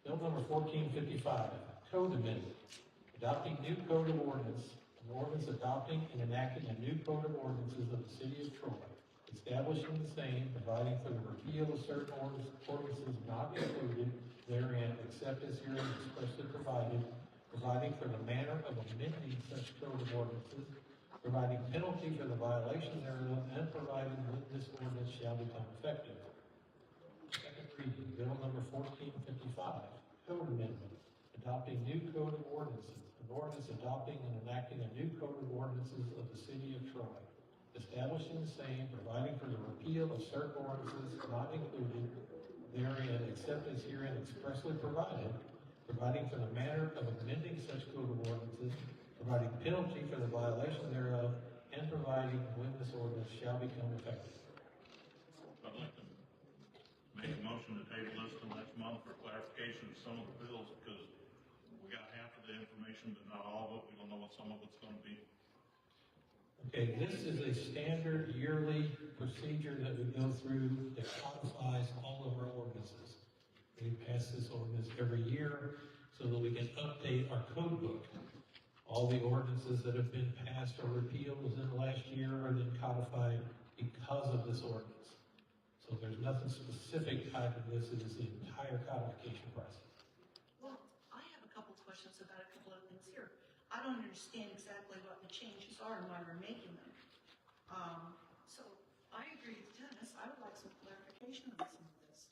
bill number 1455, code amendment, adopting new code of ordinance, an ordinance adopting and enacting a new code of ordinances of the city of Troy, establishing the same, providing for the repeal of certain ordinances not included therein, except as herein expressly provided, providing for the manner of amending such code of ordinances, providing penalty for the violation thereof, and providing when this ordinance shall become effective. Second reading, bill number 1455, code amendment, adopting new code of ordinances, an ordinance adopting and enacting a new code of ordinances of the city of Troy, establishing the same, providing for the repeal of certain ordinances not included therein, except as herein expressly provided, providing for the manner of amending such code of ordinances, providing penalty for the violation thereof, and providing when this ordinance shall become effective. I'd like to make a motion to table this till next month for clarification of some of the bills, because we got half of the information, but not all of it. We don't know what some of it's gonna be. Okay, this is a standard yearly procedure that we go through that codifies all of our ordinances. We pass this ordinance every year so that we can update our code book. All the ordinances that have been passed or repealed within the last year are then codified because of this ordinance. So there's nothing specific tied to this, it is the entire codification process. Well, I have a couple questions about a couple of things here. I don't understand exactly what the changes are and why we're making them. So I agree with Dennis, I would like some clarification on some of this.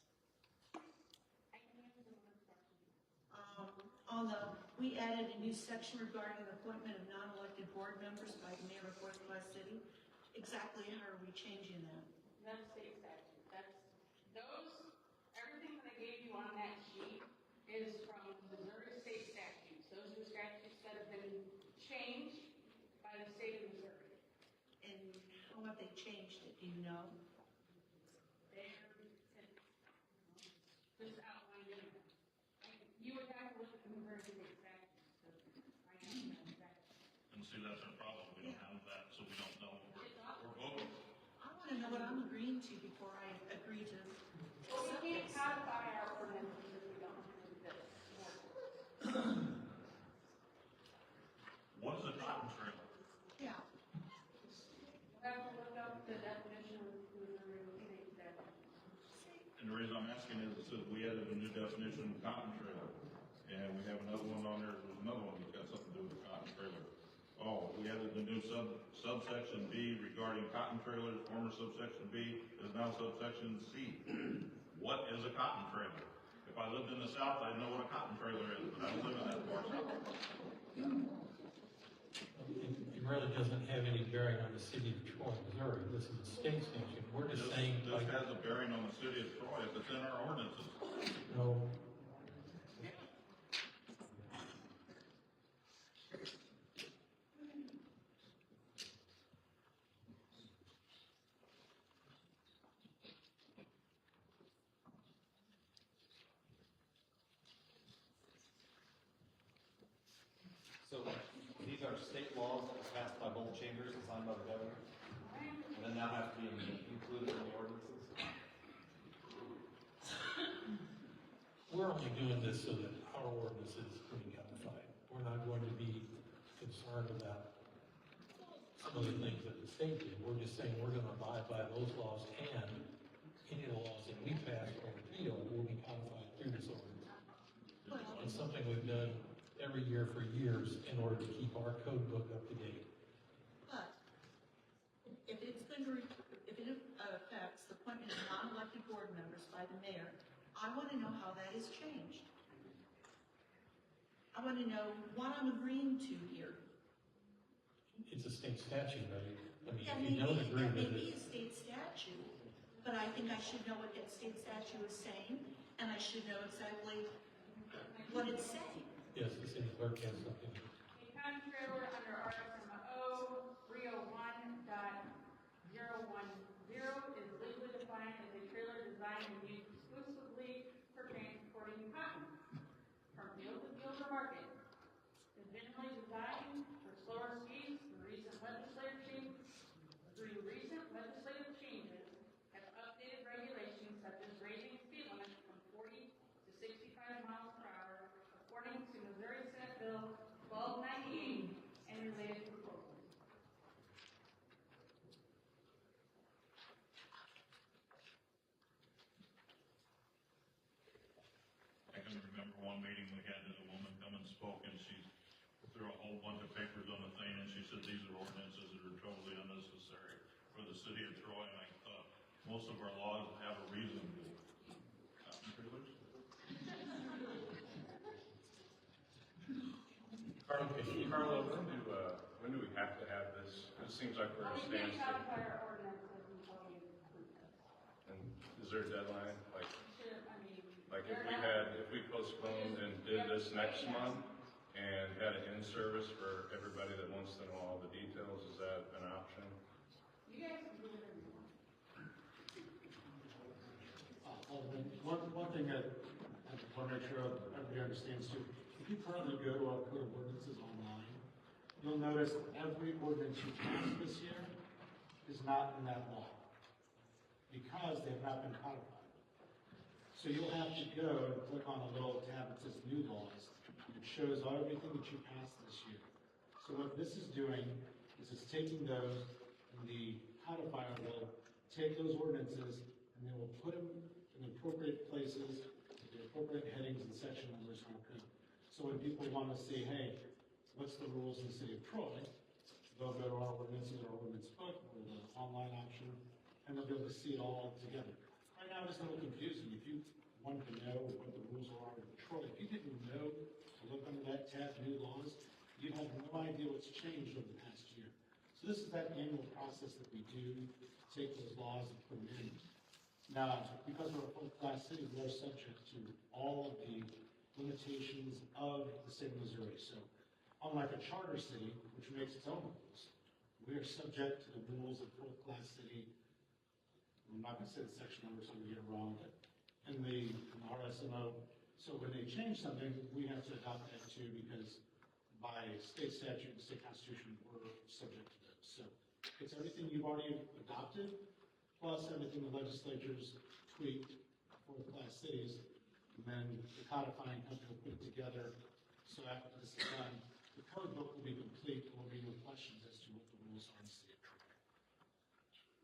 We added a new section regarding the appointment of non-elected board members by the mayor of Fourth Class City. Exactly how are we changing that? That's state statute. Everything that I gave you on that sheet is from Missouri state statutes. Those are the statutes that have been changed by the state of Missouri. And how have they changed it, do you know? They're just outlined in it. You would have to look at the Missouri state statutes to find out exactly. And see, that's our problem. We don't have that, so we don't know what we're voting. I want to know what I'm agreeing to before I agree to Well, we accept can't this. codify our ordinances if we don't approve this. What is a cotton trailer? Yeah. We'll have to look up the definition of Missouri state statute. And the reason I'm asking is, it says we added a new definition of cotton trailer. And we have another one on there, there's another one that's got something to do with a cotton trailer. Oh, we added the new subsection B regarding cotton trailers, former subsection B is now subsection C. What is a cotton trailer? If I lived in the South, I'd know what a cotton trailer is, but I don't live in that part. It really doesn't have any bearing on the city of Troy, Missouri. This is a state statute. We're just saying, This has a bearing on the city of Troy if it's in our ordinances. no. So these are state laws that were passed by both chambers and signed by the governor, and then now have to be included in the ordinances? We're only doing this so that our ordinance is pretty codified. We're not going to be concerned about some of the things that the state did. We're just saying we're gonna abide by those laws, and any of the laws that we pass or repeal will be codified through this ordinance. It's something we've done every year for years in order to keep our code book up to date. But if it's going to, if it affects the appointment of non-elected board members by the mayor, I want to know how that is changed. I want to know what I'm agreeing to here. It's a state statute, right? I mean, That if may you don't agree be with a it, state statute, but I think I should know what that state statute is saying, and I should know exactly what it's saying. yes, the city clerk has something. A cotton trailer under RSMO 301.0 is legally defined as a trailer designed and used exclusively for transporting cotton from field to field or market. Is minimally designed for slower speeds. Recent legislative changes have updated regulations such as raising speed limits from 40 to 65 miles per hour, according to Missouri Senate Bill 1298 and related proposals. I can remember one meeting we had that a woman come and spoke, and she threw a whole bunch of papers on the thing, and she said, these are ordinances that are totally unnecessary for the city of Troy, and I thought, most of our laws have a reason to. Cotton trailers? Carlo, when do we have to have this? It seems like we're at a We can't standstill. codify our ordinances until we approve this. And is there a deadline? Like They're if we postponed and did this next month and had an in-service for everybody that wants to know all the details, is that an option? You guys can do whatever you want. One thing that I want to make sure everybody understands too, if you currently go to our code of ordinances online, you'll notice every ordinance you pass this year is not in that law because they have not been codified. So you'll have to go and click on a little tab that says new laws. It shows everything that you passed this year. So what this is doing is it's taking those, and the codifier will take those ordinances and they will put them in the appropriate places, with the appropriate headings and section numbers on code. So when people want to say, hey, what's the rules in the city of Troy? They'll go to our ordinances or ordinance book or the online option, and they'll be able to see it all together. Right now, it's a little confusing. If you wanted to know what the rules are in Troy, if you didn't know to look under that tab, new laws, you'd have no idea what's changed over the past year. So this is that annual process that we do, take those laws and put them in. Now, because we're a full-class city, we're subject to all of the limitations of the state of Missouri. So unlike a charter city, which makes its own rules, we are subject to the rules of full-class city. I'm not going to say the section numbers, so I'm going to get it wrong, but in the RSMO. So when they change something, we have to adopt that too, because by state statute and state constitution, we're subject to those. So it's everything you've already adopted, plus everything the legislatures tweaked for the class cities, and then the codifying company will put it together. So after this is done, the code book will be complete, and will be with questions as to what the rules are in the city of Troy.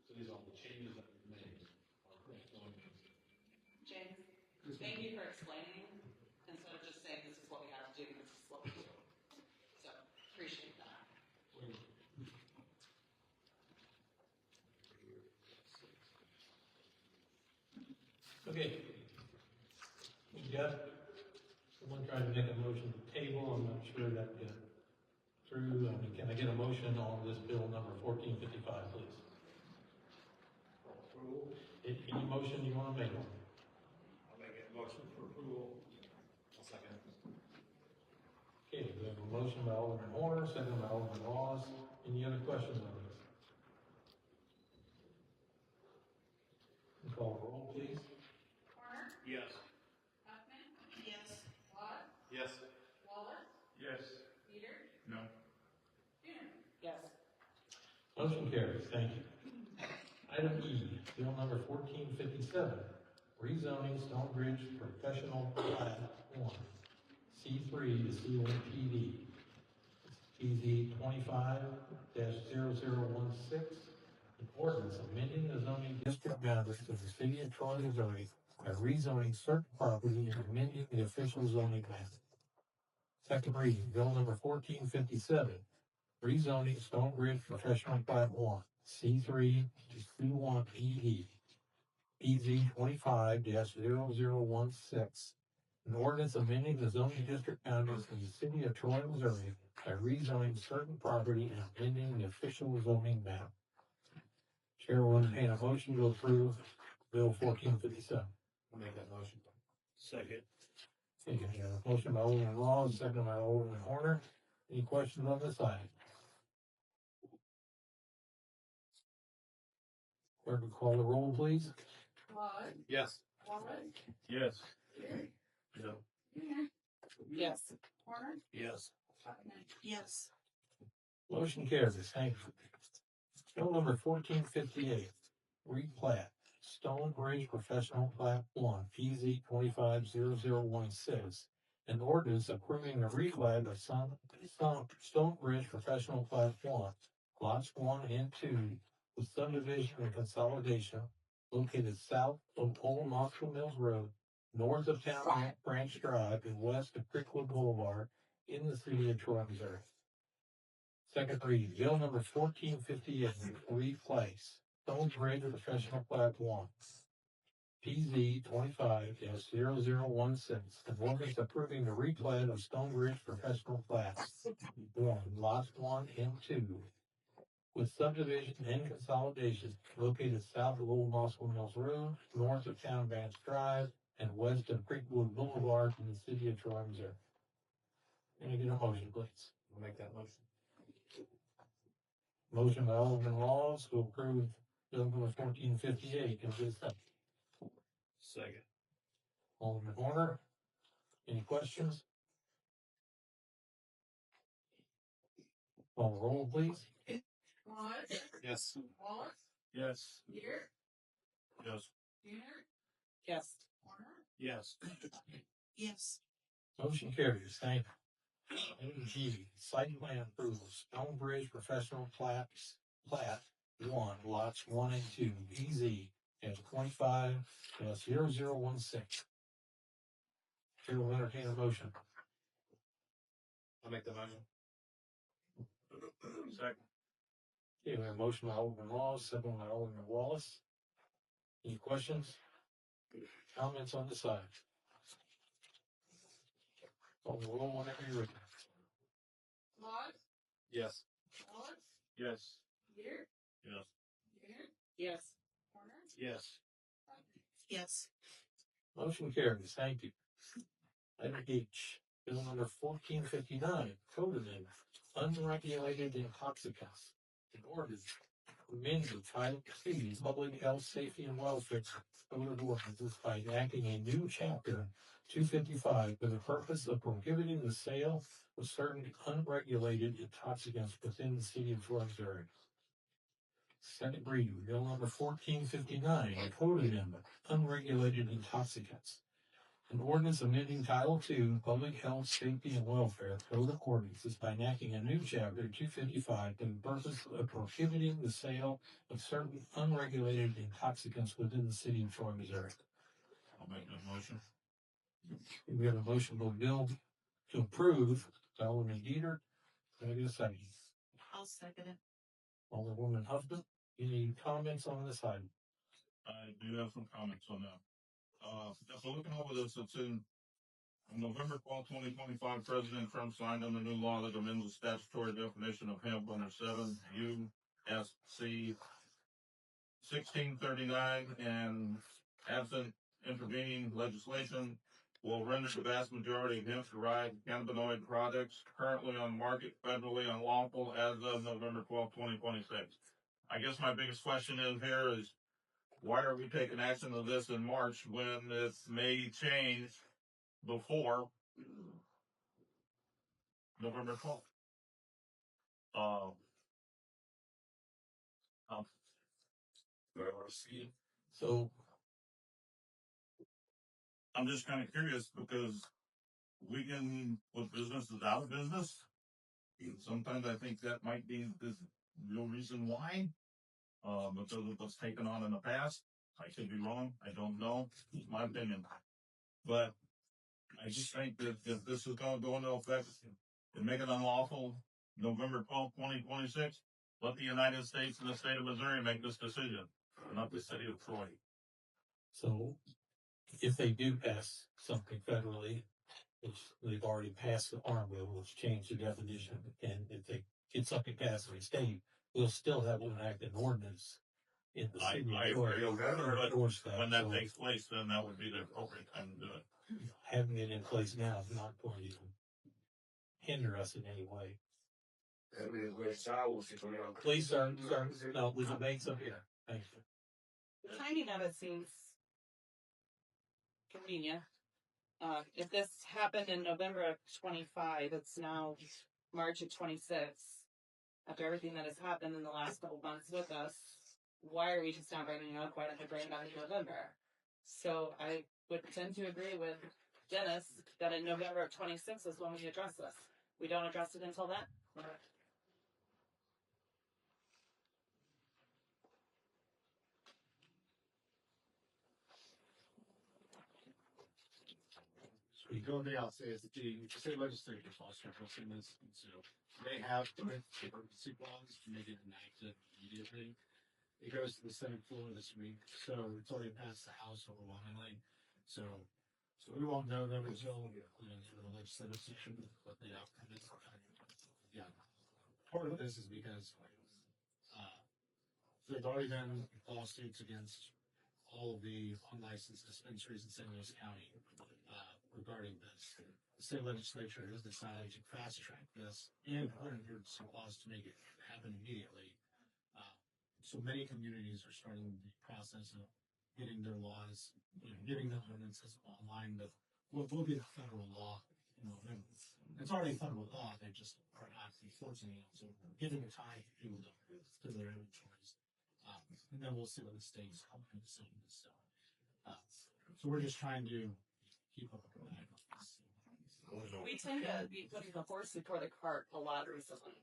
So these are all the changes that we've made. James, thank you for explaining, instead of just saying this is what we have to do, this is what we do. So, appreciate that. Okay. We got, someone tried to make a motion to table, I'm not sure that got through. Can I get a motion on this bill number 1455, please? Approval. Any motion you want to make on? I'll make a motion for approval. I'll second. Okay, we have a motion by Alderman Horner, second by Alderman Laws. Any other questions on this? Call the roll, please. Horner? Yes. Huffman? Yes. Laws? Yes. Wallace? Yes. Peters? No. Dunard? Yes. Motion carries, thank you. Item E, bill number 1457, rezoning Stonebridge Professional Plat 1, C3 to C1 PD. PZ 25-0016, an ordinance amending the zoning district boundaries of the city of Troy, Missouri by rezoning certain property and amending the official zoning map. Second reading, bill number 1457, rezoning Stonebridge Professional Plat 1, C3 to C1 PD, PZ 25-0016, an ordinance amending the zoning district boundaries of the city of Troy, Missouri by rezoning certain property and amending the official zoning map. Chair will entertain a motion to approve Bill 1457. I'll make that motion. Second. Okay, a motion by Alderman Laws, second by Alderman Horner. Any questions on this item? Clerk will call the roll, please. Maud, Yes. Wallace, Yes. Beard, No. Junior, Yes. Warner, Yes. Buckman. Yes. Motion carries. Thank you. Bill number 1458, replat, Stone Bridge Professional Plat 1, PZ 250016. An ordinance approving a replat of Stone Bridge Professional Plat 1, lots 1 and 2, with subdivision and consolidation located south of Old Knoxville Mills Road, north of Town Branch Drive, and west of Creekwood Boulevard in the city of Troy, Missouri. Second reading, bill number 1458, replace Stone Bridge Professional Plat 1, PZ 25-0016, an ordinance approving the replat of Stone Bridge Professional Plats 1, lots 1 and 2, with subdivision and consolidation located south of Old Knoxville Mills Road, north of Town Branch Drive, and west of Creekwood Boulevard in the city of Troy, Missouri. Can I get a motion, please? I'll make that motion. Motion by Alderman Laws to approve bill number 1458. Can I get a second? Second. Alderman Warner, any questions? Call the roll, please. Maud, Yes. Wallace, Yes. Beard, Yes. Junior, Yes. Warner, Yes. Yes. Motion carries. Thank you. Item G, site plan approval, Stone Bridge Professional Plat 1, lots 1 and 2, PZ at 25-0016. Chair will entertain a motion. I'll make the motion. Second. Okay, we have a motion by Alderman Laws, second by Alderman Wallace. Any questions? Comments on the side? Call the roll whenever you're ready. Maud, Yes. Wallace, Yes. Beard, Yes. Junior, Yes. Warner, Yes. Buckman. Yes. Motion carries. Thank you. Item H, bill number 1459, code amendment, unregulated intoxicants. An ordinance amending Title C, Public Health, Safety, and Welfare Code of Ordinances by enacting a new chapter 255 for the purpose of prohibiting the sale of certain unregulated intoxicants within the city of Troy, Missouri. Second reading, bill number 1459, a code amendment, unregulated intoxicants. An ordinance amending Title II, Public Health, Safety, and Welfare Code of Ordinances by enacting a new chapter 255 for the purpose of prohibiting the sale of certain unregulated intoxicants within the city of Troy, Missouri. I'll make that motion. We have a motion by Bill to approve by Alderman Dieter. Can I get a second? I'll second it. Alderwoman Huffman, any comments on this item? I do have some comments on that. So looking over this, it's in on November 12, 2025, President Trump signed on the new law that amends the statutory definition of hemp under 7 U.S.C. 1639 and absent intervening legislation will render the vast majority of hemp-derived cannabinoid products currently on the market federally unlawful as of November 12, 2026. I guess my biggest question in here is, why are we taking action on this in March when this may change before November 12th? So I'm just kind of curious because we can put businesses out of business. Sometimes I think that might be the real reason why, because of what's taken on in the past. I could be wrong. I don't know. It's my opinion. But I just think that if this is going to go into effect and make it unlawful November 12, 2026, let the United States and the state of Missouri make this decision, not the city of Troy. So if they do pass something federally, which they've already passed the Farm Bill, which changed the definition, and if they get something passed in the state, we'll still have to enact an ordinance in the city I of Troy. agree, but Endorse that. when that So takes place, then that would be the appropriate time to do it. having it in place now is not going to hinder us in any way. Please, sir, no, we can make some here. Thank you. The timing of it seems convenient. If this happened in November of 25, it's now March of 26. After everything that has happened in the last couple months with us, why are we just not bringing up why don't we bring it back in November? So I would tend to agree with Dennis that in November of 26 is when we address this. We don't address it until then. The only thing I'll say is that the state legislature is also addressing this, and so they have put emergency clause to make it enacted immediately. It goes to the Senate floor this week, so it's already passed the House overwhelmingly. So we won't know them until the legislative session what the outcome is. Yeah, part of this is because there's already been lawsuits against all of the unlicensed dispensaries in St. Louis County regarding this. The state legislature has decided to fast track this and put an emergency clause to make it happen immediately. So many communities are starting the process of getting their laws, getting the ordinances online with what will be a federal law. It's already a federal law, they just are not enforcing it. So giving the time for people to their inventories. And then we'll see what the state's ultimate decision is. So we're just trying to keep up with that. We tend to be putting the horse before the cart a lot recently.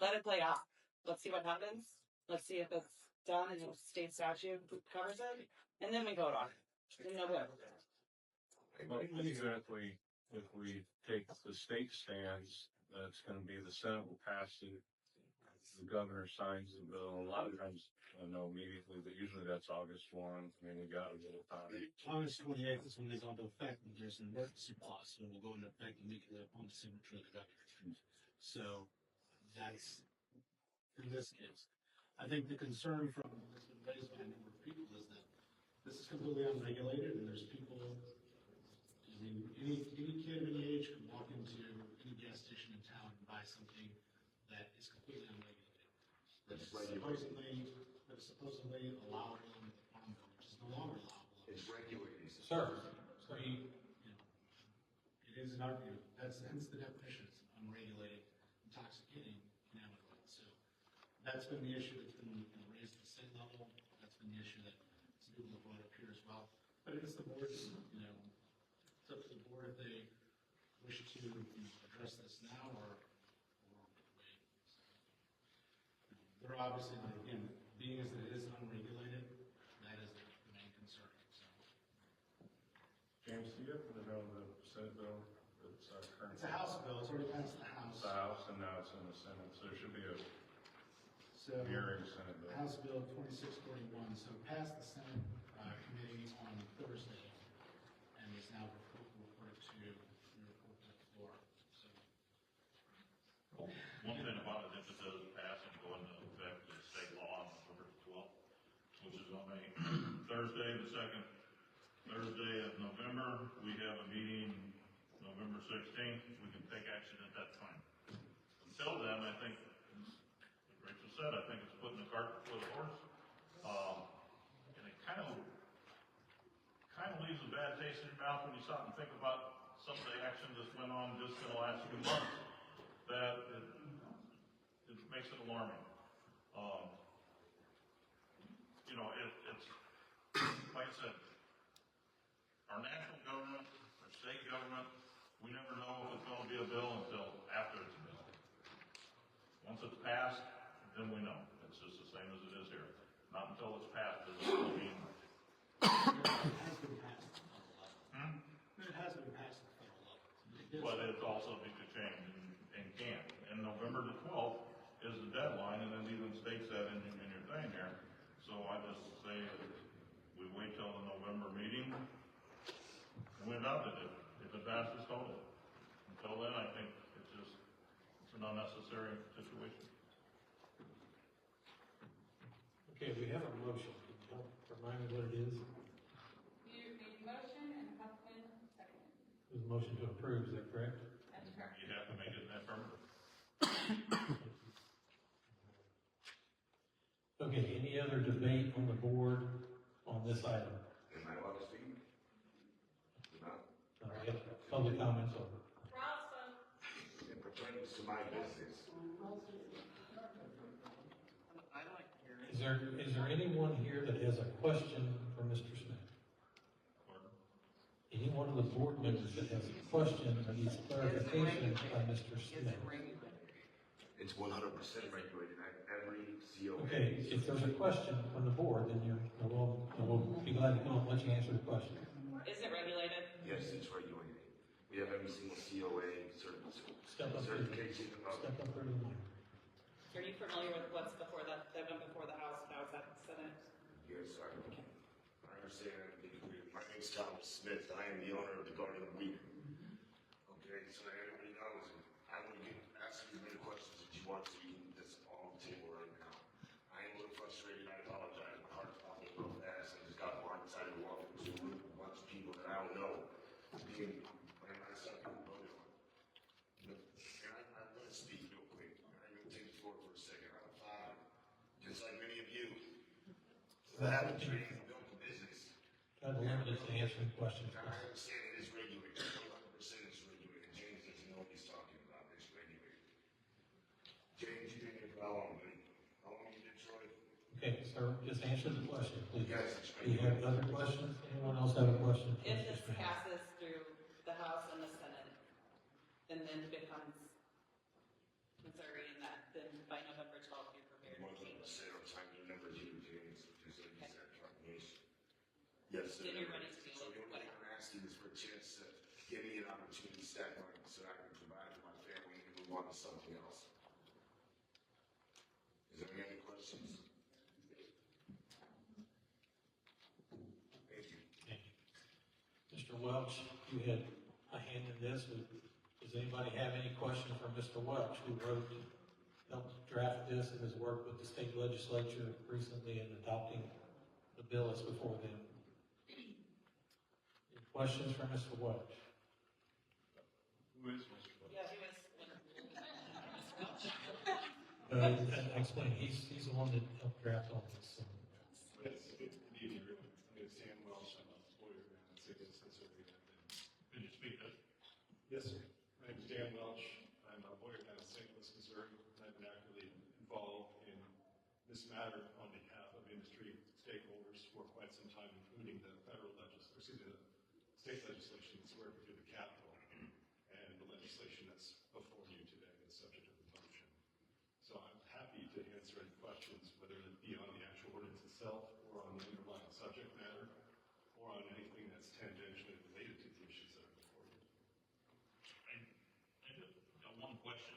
Let it play out. Let's see what happens. Let's see if it's done and the state statute covers it, and then we vote on it. Well, exactly. If we take the state stands, that's going to be the Senate will pass it. The governor signs the bill. A lot of times, I know immediately, but usually that's August 1. I mean, we got a little time. August 28th is when they go into effect, and there's an emergency clause, so it will go into effect immediately upon the signature of the governor. So that's, in this case, I think the concern from what's been raised by a number of people is that this is completely unregulated, and there's people, I mean, any kid of any age can walk into any gas station in town and buy something that is completely unregulated. That is supposedly allowable in the farm bill, which is no longer allowable. It's regulated. Sir. It is an argument. That's hence the definition. It's unregulated, intoxicating cannabinoid. So that's been the issue that's been raised at the state level. That's been the issue that some people have brought up here as well. But it is the board's, it's up to the board if they wish to address this now or wait. They're obviously, again, being as it is unregulated, that is the main concern. So. James, do you happen to know the Senate bill? It's a House bill. It's already passed the House. It's the House, and now it's in the Senate. So there should be a hearing Senate bill. House Bill 2641. So it passed the Senate committee on Thursday, and is now reported to the floor. So. One thing about it, if it does pass and go into effect as state law on November 12th, which is on Thursday, the second Thursday of November, we have a meeting November 16th. We can take action at that time. Until then, I think, like Rachel said, I think it's putting the cart before the horse. And it kind of leaves a bad taste in your mouth when you stop and think about some of the actions that's went on just in the last few months. That it makes it alarming. It's like I said, our national government, our state government, we never know if it's going to be a bill until after it's a bill. Once it's passed, then we know. It's just the same as it is here. Not until it's passed does it really mean. It has been passed at the federal level. It has been passed at the federal level. But it's also be to change and can. And November the 12th is the deadline, and it even states that in your thing here. So I just say that we wait till the November meeting and we adopt it if it passes totally. Until then, I think it's an unnecessary situation. Okay, we have a motion. Can you help remind me what it is? You made a motion and Huffman seconded. It was a motion to approve, is that correct? That's correct. You have to make it affirmative. Okay, any other debate on board on this item? Am I allowed to speak? No. All right, public comments over. It pertains to my business. Is there anyone here that has a question for Mr. Smith? Any one of the board members that has a question or needs clarification by Mr. Smith? It's 100% regulated at every COA. Okay, if there's a question from the board, then we'll be glad to come up and let you answer the question. Is it regulated? Yes, it's regulated. We have every single COA certification. Step up to the mic. Are you familiar with what's before that went before the House, now is that Senate? Yes, I understand. My name is Thomas Smith. I am the owner of the Garden of Eden. Okay, so that everybody knows, I will ask you as many questions as you want to. That's on the table right now. I am a little frustrated. I apologize. My heart's popping real fast. I just got blindsided walking through a bunch of people that I don't know. Being myself voted on. And I'm going to speak real quick. I'm going to take the floor for a second. I'm a father, just like many of you. So I have a dream to build a business. Try to limit it to answering questions. I understand it is regulated. 100% is regulated. James doesn't know what he's talking about. It's regulated. James, you've been here for how long, buddy? How long you been, Troy? Okay, sir, just answer the question, please. Yes, it's Do you have other questions? Anyone else have a question? If this passes through the House and the Senate, and then becomes Missouri and that, then by November 12th, you're prepared to change it. 100% I'm trying to remember you, James. Just like you said, confirmation. Yes, sir. Then you're ready to deal So with the only thing I'm asking is for a chance to give me an opportunity to stack money so I can provide for my family and move on to something else. Is there any questions? Thank you. Mr. Welch, you had a hand in this. Does anybody have any questions for Mr. Welch, who helped draft this and has worked with the state legislature recently in adopting the bill that's before them? Any questions for Mr. Welch? Who is Mr. Welch? Yeah, he was. Explain, he's the one that helped draft all this. So. It's good evening, everyone. My name is Dan Welsh. I'm a lawyer and a city censor. Could you speak up? Yes, sir. My name is Dan Welch. I'm a lawyer down in St. Louis, Missouri, and I've been actively involved in this matter on behalf of industry stakeholders for quite some time, including the state legislation that's working through the Capitol and the legislation that's before you today, the subject of the motion. So I'm happy to answer any questions, whether it be on the actual ordinance itself or on the underlying subject matter or on anything that's tangentially related to the issues that are before you. I just got one question.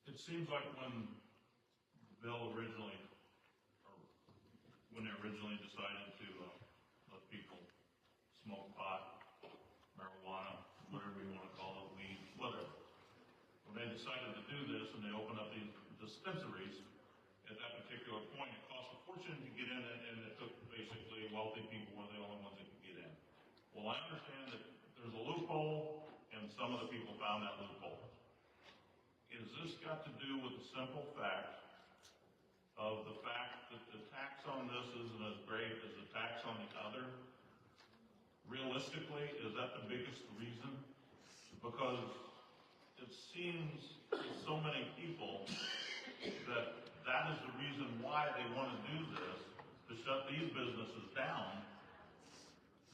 It seems like when the bill originally, or when they originally decided to let people smoke pot, marijuana, whatever you want to call it, weed, whatever. When they decided to do this and they opened up these dispensaries, at that particular point, it cost a fortune to get in it, and it took basically wealthy people were the only ones that could get in. Well, I understand that there's a loophole, and some of the people found that loophole. Is this got to do with the simple fact of the fact that the tax on this isn't as great as the tax on the other? Realistically, is that the biggest reason? Because it seems to so many people that that is the reason why they want to do this, to shut these businesses down,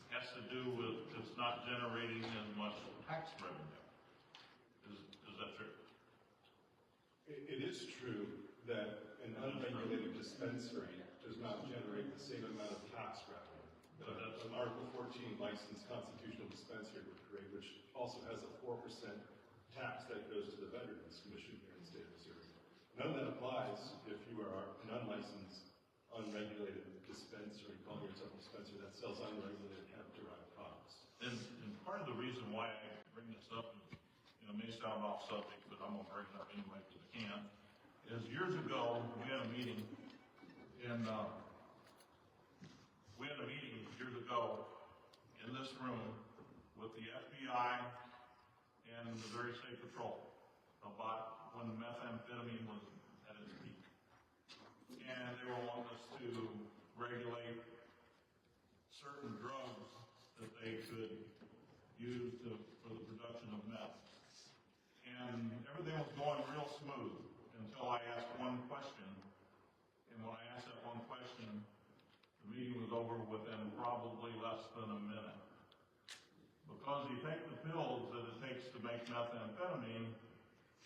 has to do with it's not generating as much tax revenue. Is that true? It is true that an unregulated dispensary does not generate the same amount of tax revenue. An Article 14 licensed constitutional dispensary would create, which also has a 4% tax that goes to the Veterans Commission here in the state of Missouri. None of that applies if you are an unlicensed, unregulated dispensary, calling yourself a dispensary that sells unregulated hemp-derived products. And part of the reason why I bring this up, it may sound off subject, but I'm going to bring it up anyway because I can, is years ago, we had a meeting in this room with the FBI and the Very Safe Patrol about when methamphetamine was at its peak. and they were wanting us to regulate certain drugs that they could use for the production of meth. And everything was going real smooth until I asked one question. And when I asked that one question, the meeting was over within probably less than a minute. Because you take the pills that it takes to make methamphetamine,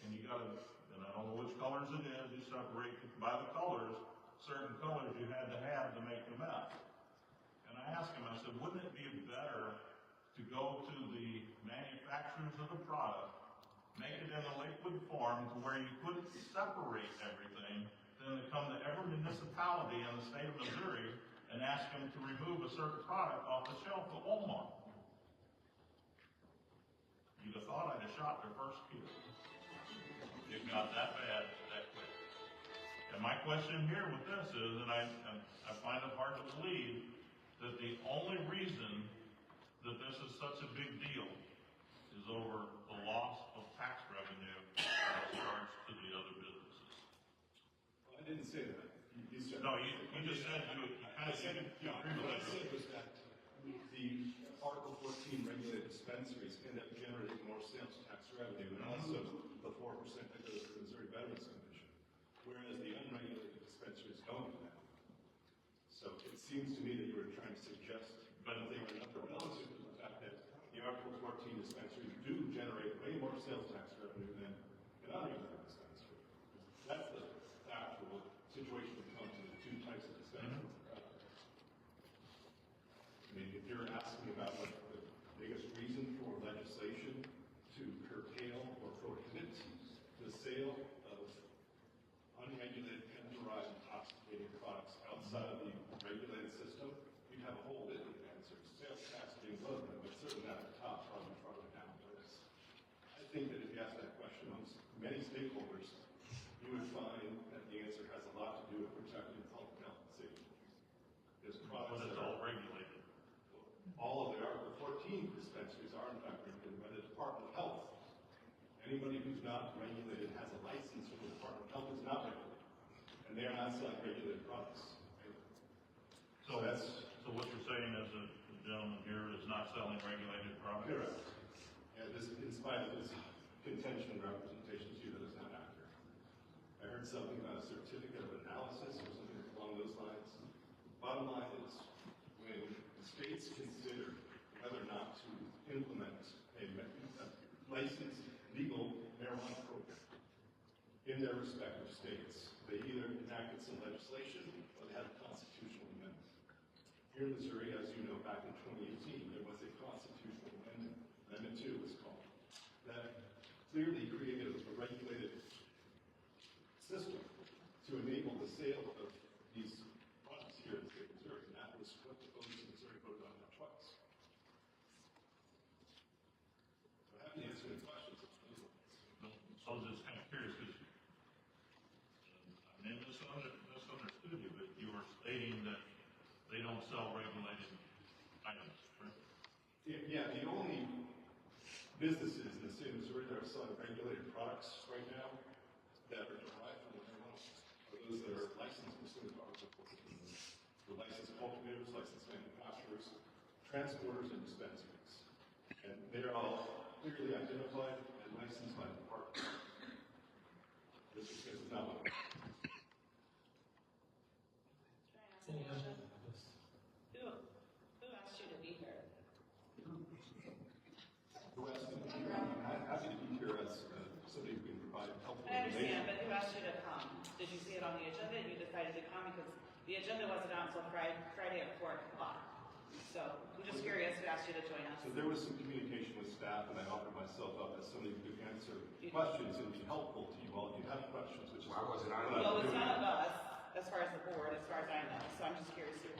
and you gotta, and I don't know which colors it is, you separate by the colors, certain colors you had to have to make the meth. And I asked him, I said, wouldn't it be better to go to the manufacturers of the product, make it in a liquid form to where you couldn't separate everything, than to come to every municipality in the state of Missouri and ask them to remove a certain product off the shelf at Walmart? You'd have thought I'd have shot their first kid. It got that bad that quick. And my question here with this is, and I find it hard to believe, that the only reason that this is such a big deal is over the loss of tax revenue that is charged to the other businesses. Well, I didn't say that. You said, no, you just said you kind of said you agree with what I that. said was that the Article 14 regulated dispensaries end up generating more sales tax revenue and also the 4% that goes to the Missouri Veterans Commission, whereas the unregulated dispensaries don't do that. So it seems to me that you were trying to suggest that they were not relative to the fact that the Article 14 dispensaries do generate way more sales tax revenue than an unregulated dispensary. That's the actual situation when it comes to the two types of dispensaries. I mean, if you're asking about what the biggest reason for legislation to curtail or prohibit the sale of unregulated hemp-derived intoxicating products outside of the regulated system, you'd have a whole litany of answers. Sales tax being one of them, but certainly not at the top, probably farther down the list. I think that if you ask that question amongst many stakeholders, you would find that the answer has a lot to do with protecting public health and safety. There's products that are regulated. All of the Article 14 dispensaries are in fact regulated by the Department of Health. Anybody who's not regulated has a license from the Department of Health is not regulated. And they are not selling regulated products. So what you're saying is that the gentleman here is not selling regulated products? Correct. And this, in spite of his contention and representation to you, that is not accurate. I heard something about a certificate of analysis or something along those lines. Bottom line is, when the states consider whether or not to implement a licensed legal marijuana program in their respective states, they either enacted some legislation or they had a constitutional amendment. Here in Missouri, as you know, back in 2018, there was a constitutional amendment, Amendment 2 was called, that clearly created a regulated system to enable the sale of these products here in the state of Missouri, and that was what the voters in Missouri voted on that twice. So I haven't answered any questions on those ones. So I was just kind of curious, because I may have misunderstood you, but you were stating that they don't sell regulated items, right? Yeah, the only businesses in the state of Missouri that are selling regulated products right now that are derived from the marijuana are those that are licensed pursuant to Article 14. The licensed cultivators, licensed manufacturers, transporters, and dispensaries. And they're all clearly identified and licensed by the department. This is not one. Who asked you to be here? Who asked me to be here? I'm happy to be here as somebody who can provide helpful I understand, information. but who asked you to come? Did you see it on the agenda and you decided to come? Because the agenda wasn't out until Friday at 4 o'clock. So I'm just curious who asked you to join us. So there was some communication with staff, and I offered myself up as somebody who could answer questions and be helpful to you all if you have questions, which is why wasn't I? Well, it's not of us, as far as the board, as far as I know. So I'm just curious who.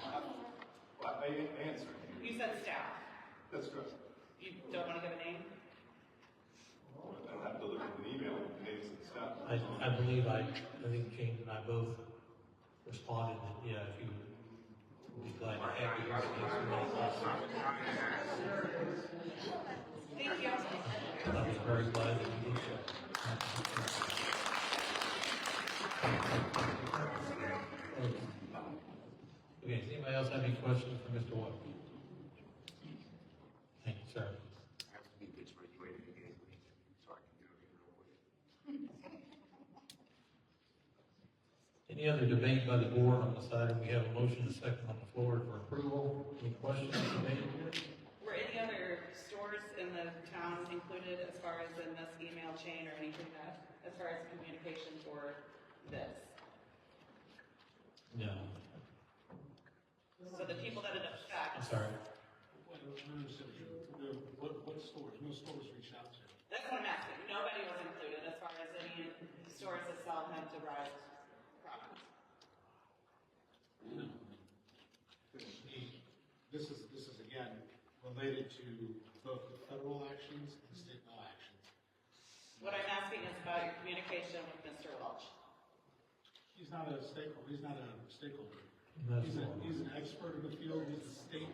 Well, I answered you. You said staff. That's correct. You don't want to give a name? I don't have to look at an email with the names of the staff. I believe I think James and I both responded that, yeah, if you would be glad to have you. Thank you. I was very glad that you did so. Okay, does anybody else have any questions for Mr. White? Thank you, sir. I have to be dysregulated again, so I can do it real quick. Any other debate by the board on this item? We have a motion and a second on the floor for approval. Any questions or debate? Were any other stores in the town included as far as in this email chain or anything that, as far as communication for this? No. So the people that it affects. I'm sorry. What stores? No stores reached out to. That's what I'm asking. Nobody was included as far as any stores that sell hemp derived products. No. This is again related to both the federal actions and state law actions. What I'm asking is about your communication with Mr. Welch. He's not a stakeholder. He's not a stakeholder. He's He's an expert in the field. He's a state.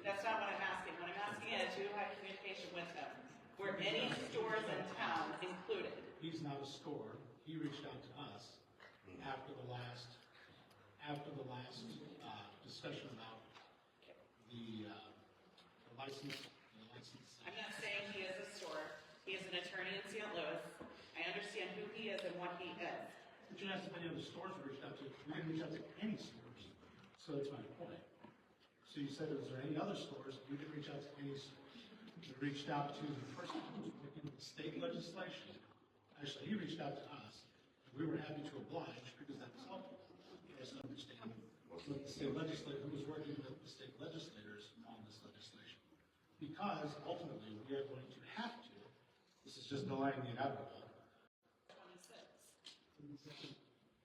That's not what I'm asking. What I'm asking is who had communication with him? Were any stores in town included? He's not a store. He reached out to us after the last discussion about the license. I'm not saying he is a store. He is an attorney in St. Louis. I understand who he is and what he is. But you asked if any other stores were reached out to. We didn't reach out to any stores. So that's my point. So you said, is there any other stores? We didn't reach out to any stores. We reached out to the person who was working with state legislation. Actually, he reached out to us. We were happy to oblige because that was helpful for us to understand what the state legislator, who was working with the state legislators on this legislation. Because ultimately, we are going to have to, this is just delaying the inevitable.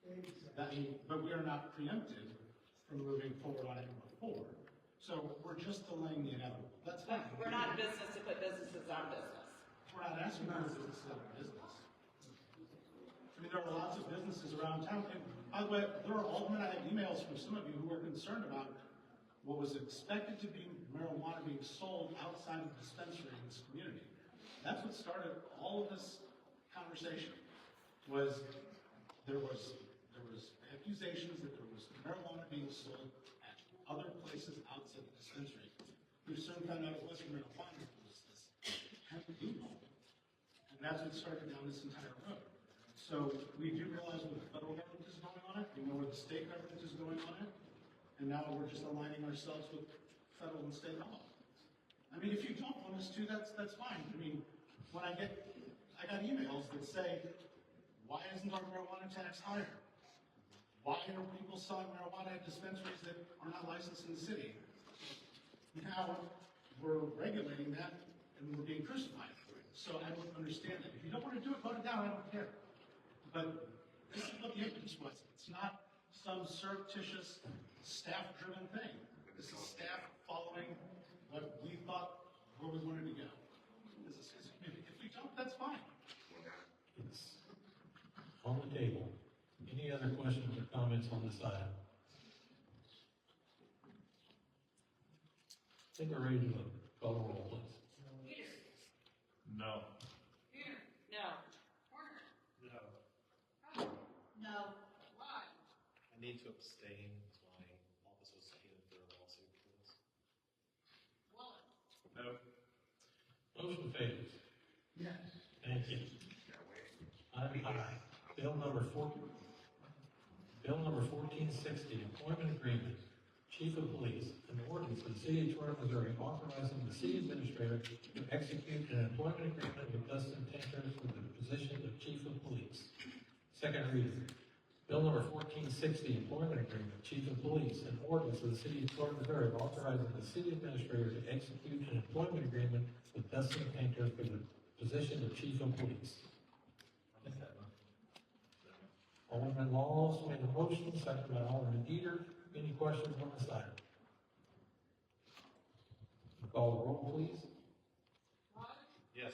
26. But we are not preempted from moving forward on item number 4. So we're just delaying the inevitable. That's fine. We're not in business to put businesses on business. We're not asking for businesses out of business. I mean, there are lots of businesses around town. And by the way, there are aldermen, I have emails from some of you who are concerned about what was expected to be marijuana being sold outside of the dispensary in this community. That's what started all of this conversation. There was accusations that there was marijuana being sold at other places outside the dispensary. We soon found out it wasn't marijuana, it was this hemp loophole. And that's what started down this entire road. So we do realize where the federal government is going on it, we know where the state government is going on it, and now we're just aligning ourselves with federal and state law. I mean, if you don't want us to, that's fine. I mean, when I got emails that say, why isn't our marijuana tax higher? Why are people selling marijuana at dispensaries that are not licensed in the city? Now we're regulating that and we're being crucified for it. So I don't understand that. If you don't want to do it, vote it down, I don't care. But this is what the impetus was. It's not some surreptitious, staff-driven thing. This is staff following what we thought where we wanted to go. If we don't, that's fine. It's on the table. Any other questions or comments on this item? I think we're ready to call the roll, please. No. No. No. No. Why? I need to abstain. My office was subpoenaed for a lawsuit for this. No. Motion fails. Yes. Thank you. Item I, Bill number 1460, Employment Agreement, Chief of Police, an ordinance of the City of Troy, Missouri, authorizing the city administrator to execute an employment agreement with Dustin Tinker for the position of Chief of Police. Second reading. Bill number 1460, Employment Agreement, Chief of Police, an ordinance of the City of Troy, Missouri, authorizing the city administrator to execute an employment agreement with Dustin Tinker for the position of Chief of Police. Alderman Laws made the motion, second by Alderman Dieter. Any questions on this item? Call the roll, please. Yes.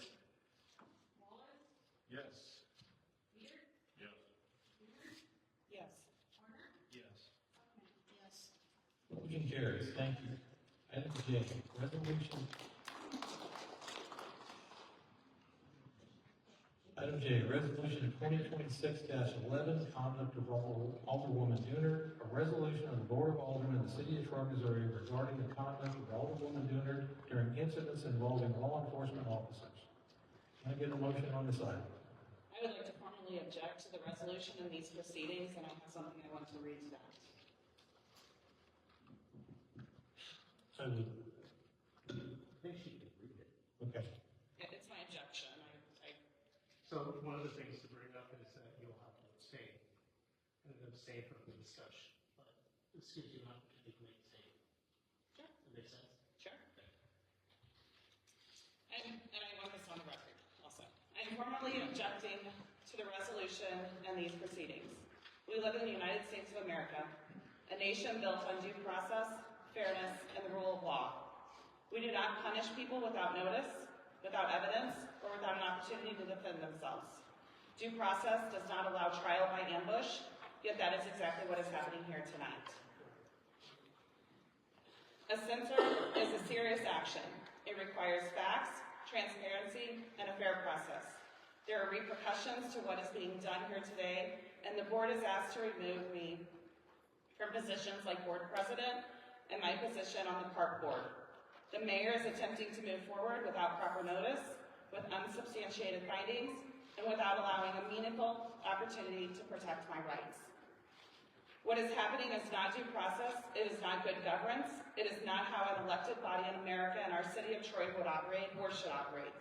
Yes. Yes. Yes. Yes. Motion carries. Thank you. Item J, resolution. Item J, resolution 2026-11, conduct of Alderwoman Dunard, a resolution of the Board of Aldermen of the City Troy, Missouri regarding the conduct of Alderwoman Dunard during incidents involving law enforcement officers. Can I get a motion on this item? I would like to formally object to the resolution in these proceedings, and I have something I want to read to that. So moved. I think she can read it. Okay. It's my objection. So one of the things to bring up is that you'll have to abstain, and abstain from the discussion, but this gives you an opportunity to abstain. Sure. That makes sense? Sure. And I want this on the record also. I am formally objecting to the resolution and these proceedings. We live in the United States of America, a nation built on due process, fairness, and the rule of law. We do not punish people without notice, without evidence, or without an opportunity to defend themselves. Due process does not allow trial by ambush, yet that is exactly what is happening here tonight. A censure is a serious action. It requires facts, transparency, and a fair process. There are repercussions to what is being done here today, and the board is asked to remove me from positions like board president and my position on the park board. The mayor is attempting to move forward without proper notice, with unsubstantiated findings, and without allowing a meaningful opportunity to protect my rights. What is happening is not due process, it is not good governance, it is not how an elected body in America and our city of Troy would operate or should operate.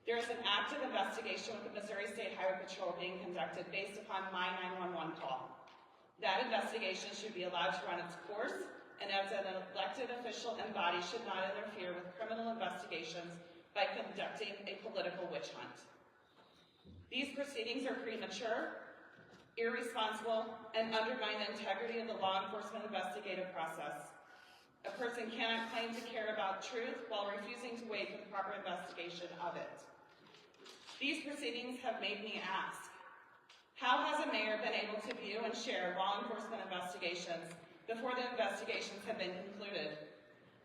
There is an active investigation with the Missouri State Highway Patrol being conducted based upon my 911 call. That investigation should be allowed to run its course, and as an elected official and body should not interfere with criminal investigations by conducting a political witch hunt. These proceedings are premature, irresponsible, and undermine the integrity of the law enforcement investigative process. A person cannot claim to care about truth while refusing to wait for the proper investigation of it. These proceedings have made me ask, how has a mayor been able to view and share law enforcement investigations before the investigations have been concluded?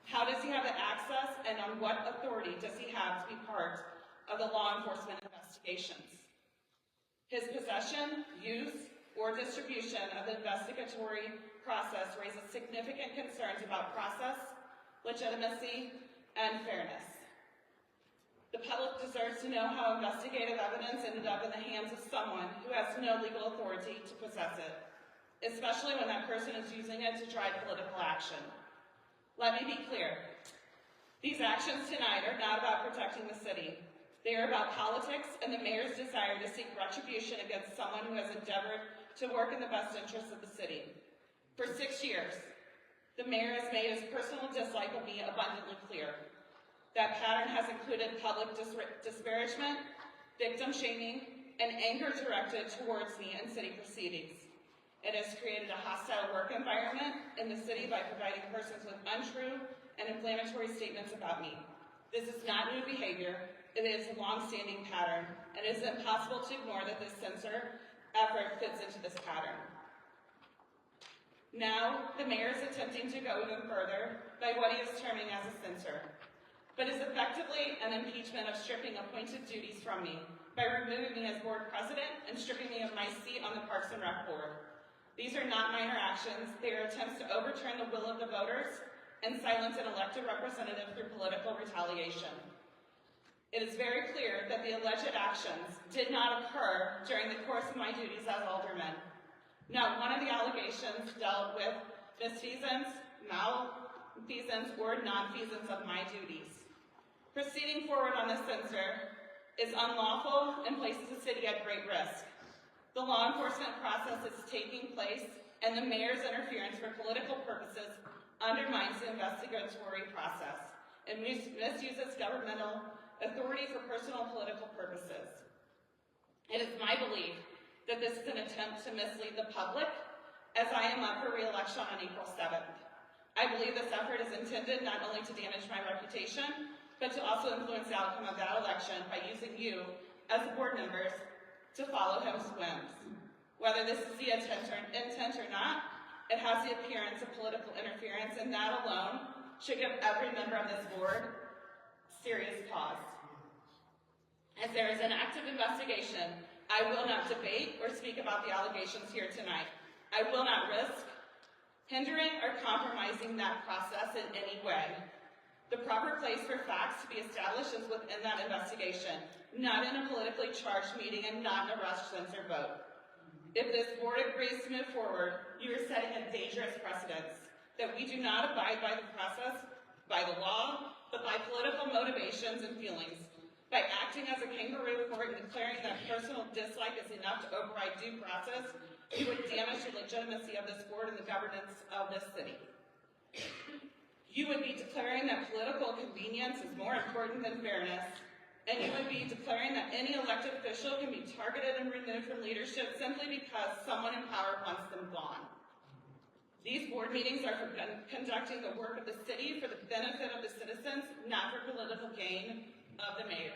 How does he have the access, and on what authority does he have to be part of the law enforcement investigations? His possession, use, or distribution of the investigatory process raises significant concerns about process, legitimacy, and fairness. The public deserves to know how investigative evidence ended up in the hands of someone who has no legal authority to possess it, especially when that person is using it to drive political action. Let me be clear. These actions tonight are not about protecting the city. They are about politics and the mayor's desire to seek retribution against someone who has endeavored to work in the best interests of the city. For 6 years, the mayor has made his personal dislike of me abundantly clear. That pattern has included public disparagement, victim shaming, and anger directed towards me in city proceedings. It has created a hostile work environment in the city by providing persons with untrue and inflammatory statements about me. This is not new behavior, it is a long-standing pattern, and it is impossible to ignore that this censure effort fits into this pattern. Now, the mayor is attempting to go even further by what he is terming as a censure, but is effectively an impeachment of stripping appointed duties from me by removing me as board president and stripping me of my seat on the Parks and Rec board. These are not minor actions, they are attempts to overturn the will of the voters and silence an elected representative through political retaliation. It is very clear that the alleged actions did not occur during the course of my duties as alderman. Not one of the allegations dealt with misfeasance, malfeasance, or nonfeasance of my duties. Proceeding forward on this censure is unlawful and places the city at great risk. The law enforcement process is taking place, and the mayor's interference for political purposes undermines the investigatory process and misuses governmental authority for personal political purposes. It is my belief that this is an attempt to mislead the public, as I am up for re-election on April 7th. I believe this effort is intended not only to damage my reputation, but to also influence the outcome of that election by using you, as board members, to follow Hemp's whims. Whether this is the intent or not, it has the appearance of political interference, and that alone should give every member of this board serious pause. As there is an active investigation, I will not debate or speak about the allegations here tonight. I will not risk hindering or compromising that process in any way. The proper place for facts to be established is within that investigation, not in a politically charged meeting and not in a rushed censor vote. If this board agrees to move forward, you are setting a dangerous precedent that we do not abide by the process, by the law, but by political motivations and feelings. By acting as a kangaroo court and declaring that personal dislike is enough to override due process, you would damage the legitimacy of this board and the governance of this city. You would be declaring that political convenience is more important than fairness, and you would be declaring that any elected official can be targeted and removed from leadership simply because someone in power wants them gone. These board meetings are for conducting the work of the city for the benefit of the citizens, not for political gain of the mayor.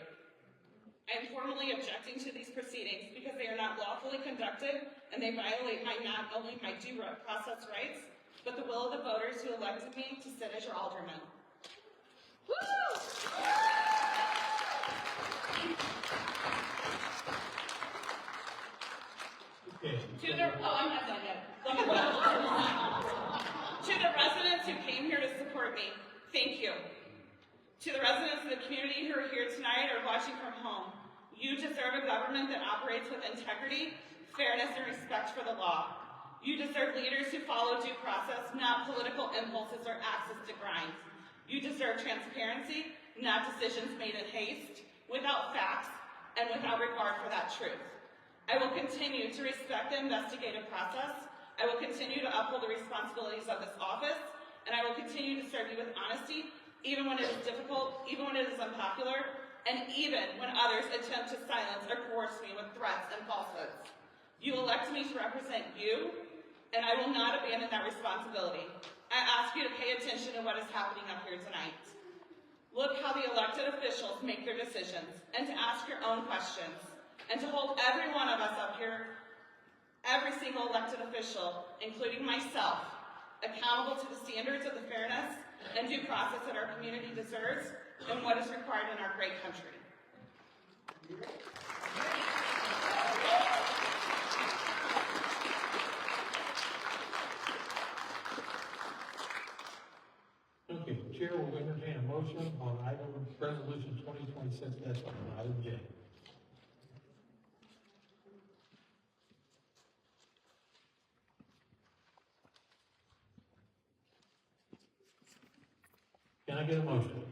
I am formally objecting to these proceedings because they are not lawfully conducted and they violate not only my due process rights, but the will of the voters who elected me to sit as your alderman. Woo! I'm not done yet. To the residents who came here to support me, thank you. To the residents of the community who are here tonight or watching from home, you deserve a government that operates with integrity, fairness, and respect for the law. You deserve leaders who follow due process, not political impulses or access to grind. You deserve transparency, not decisions made in haste, without facts, and without regard for that truth. I will continue to respect the investigative process. I will continue to uphold the responsibilities of this office, and I will continue to serve you with honesty, even when it is difficult, even when it is unpopular, and even when others attempt to silence or coerce me with threats and falsehoods. You elect me to represent you, and I will not abandon that responsibility. I ask you to pay attention to what is happening up here tonight. Look how the elected officials make their decisions, and to ask your own questions, and to hold every one of us up here, every single elected official, including myself, accountable to the standards of the fairness and due process that our community deserves and what is required in our great country. Okay, Chair will entertain a motion on item resolution 2026-1, item J. Can I get a motion?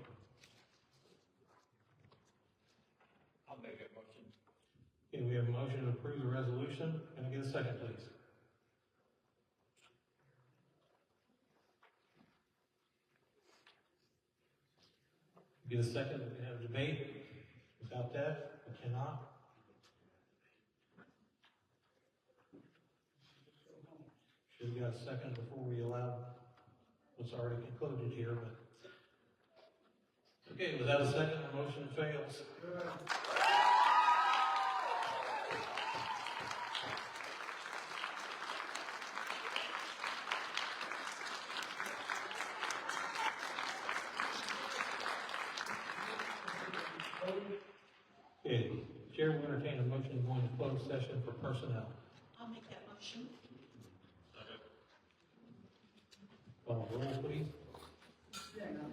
I'll make a motion. Okay, we have a motion to approve the resolution. Can I get a second, please? Get a second, we can have a debate. Without that, we cannot. Should have got a second before we allowed what's already concluded here, but. Okay, without a second, the motion fails. Okay, Chair will entertain a motion to go into closed session for personnel. I'll make that motion. Call roll, please. Yeah, no.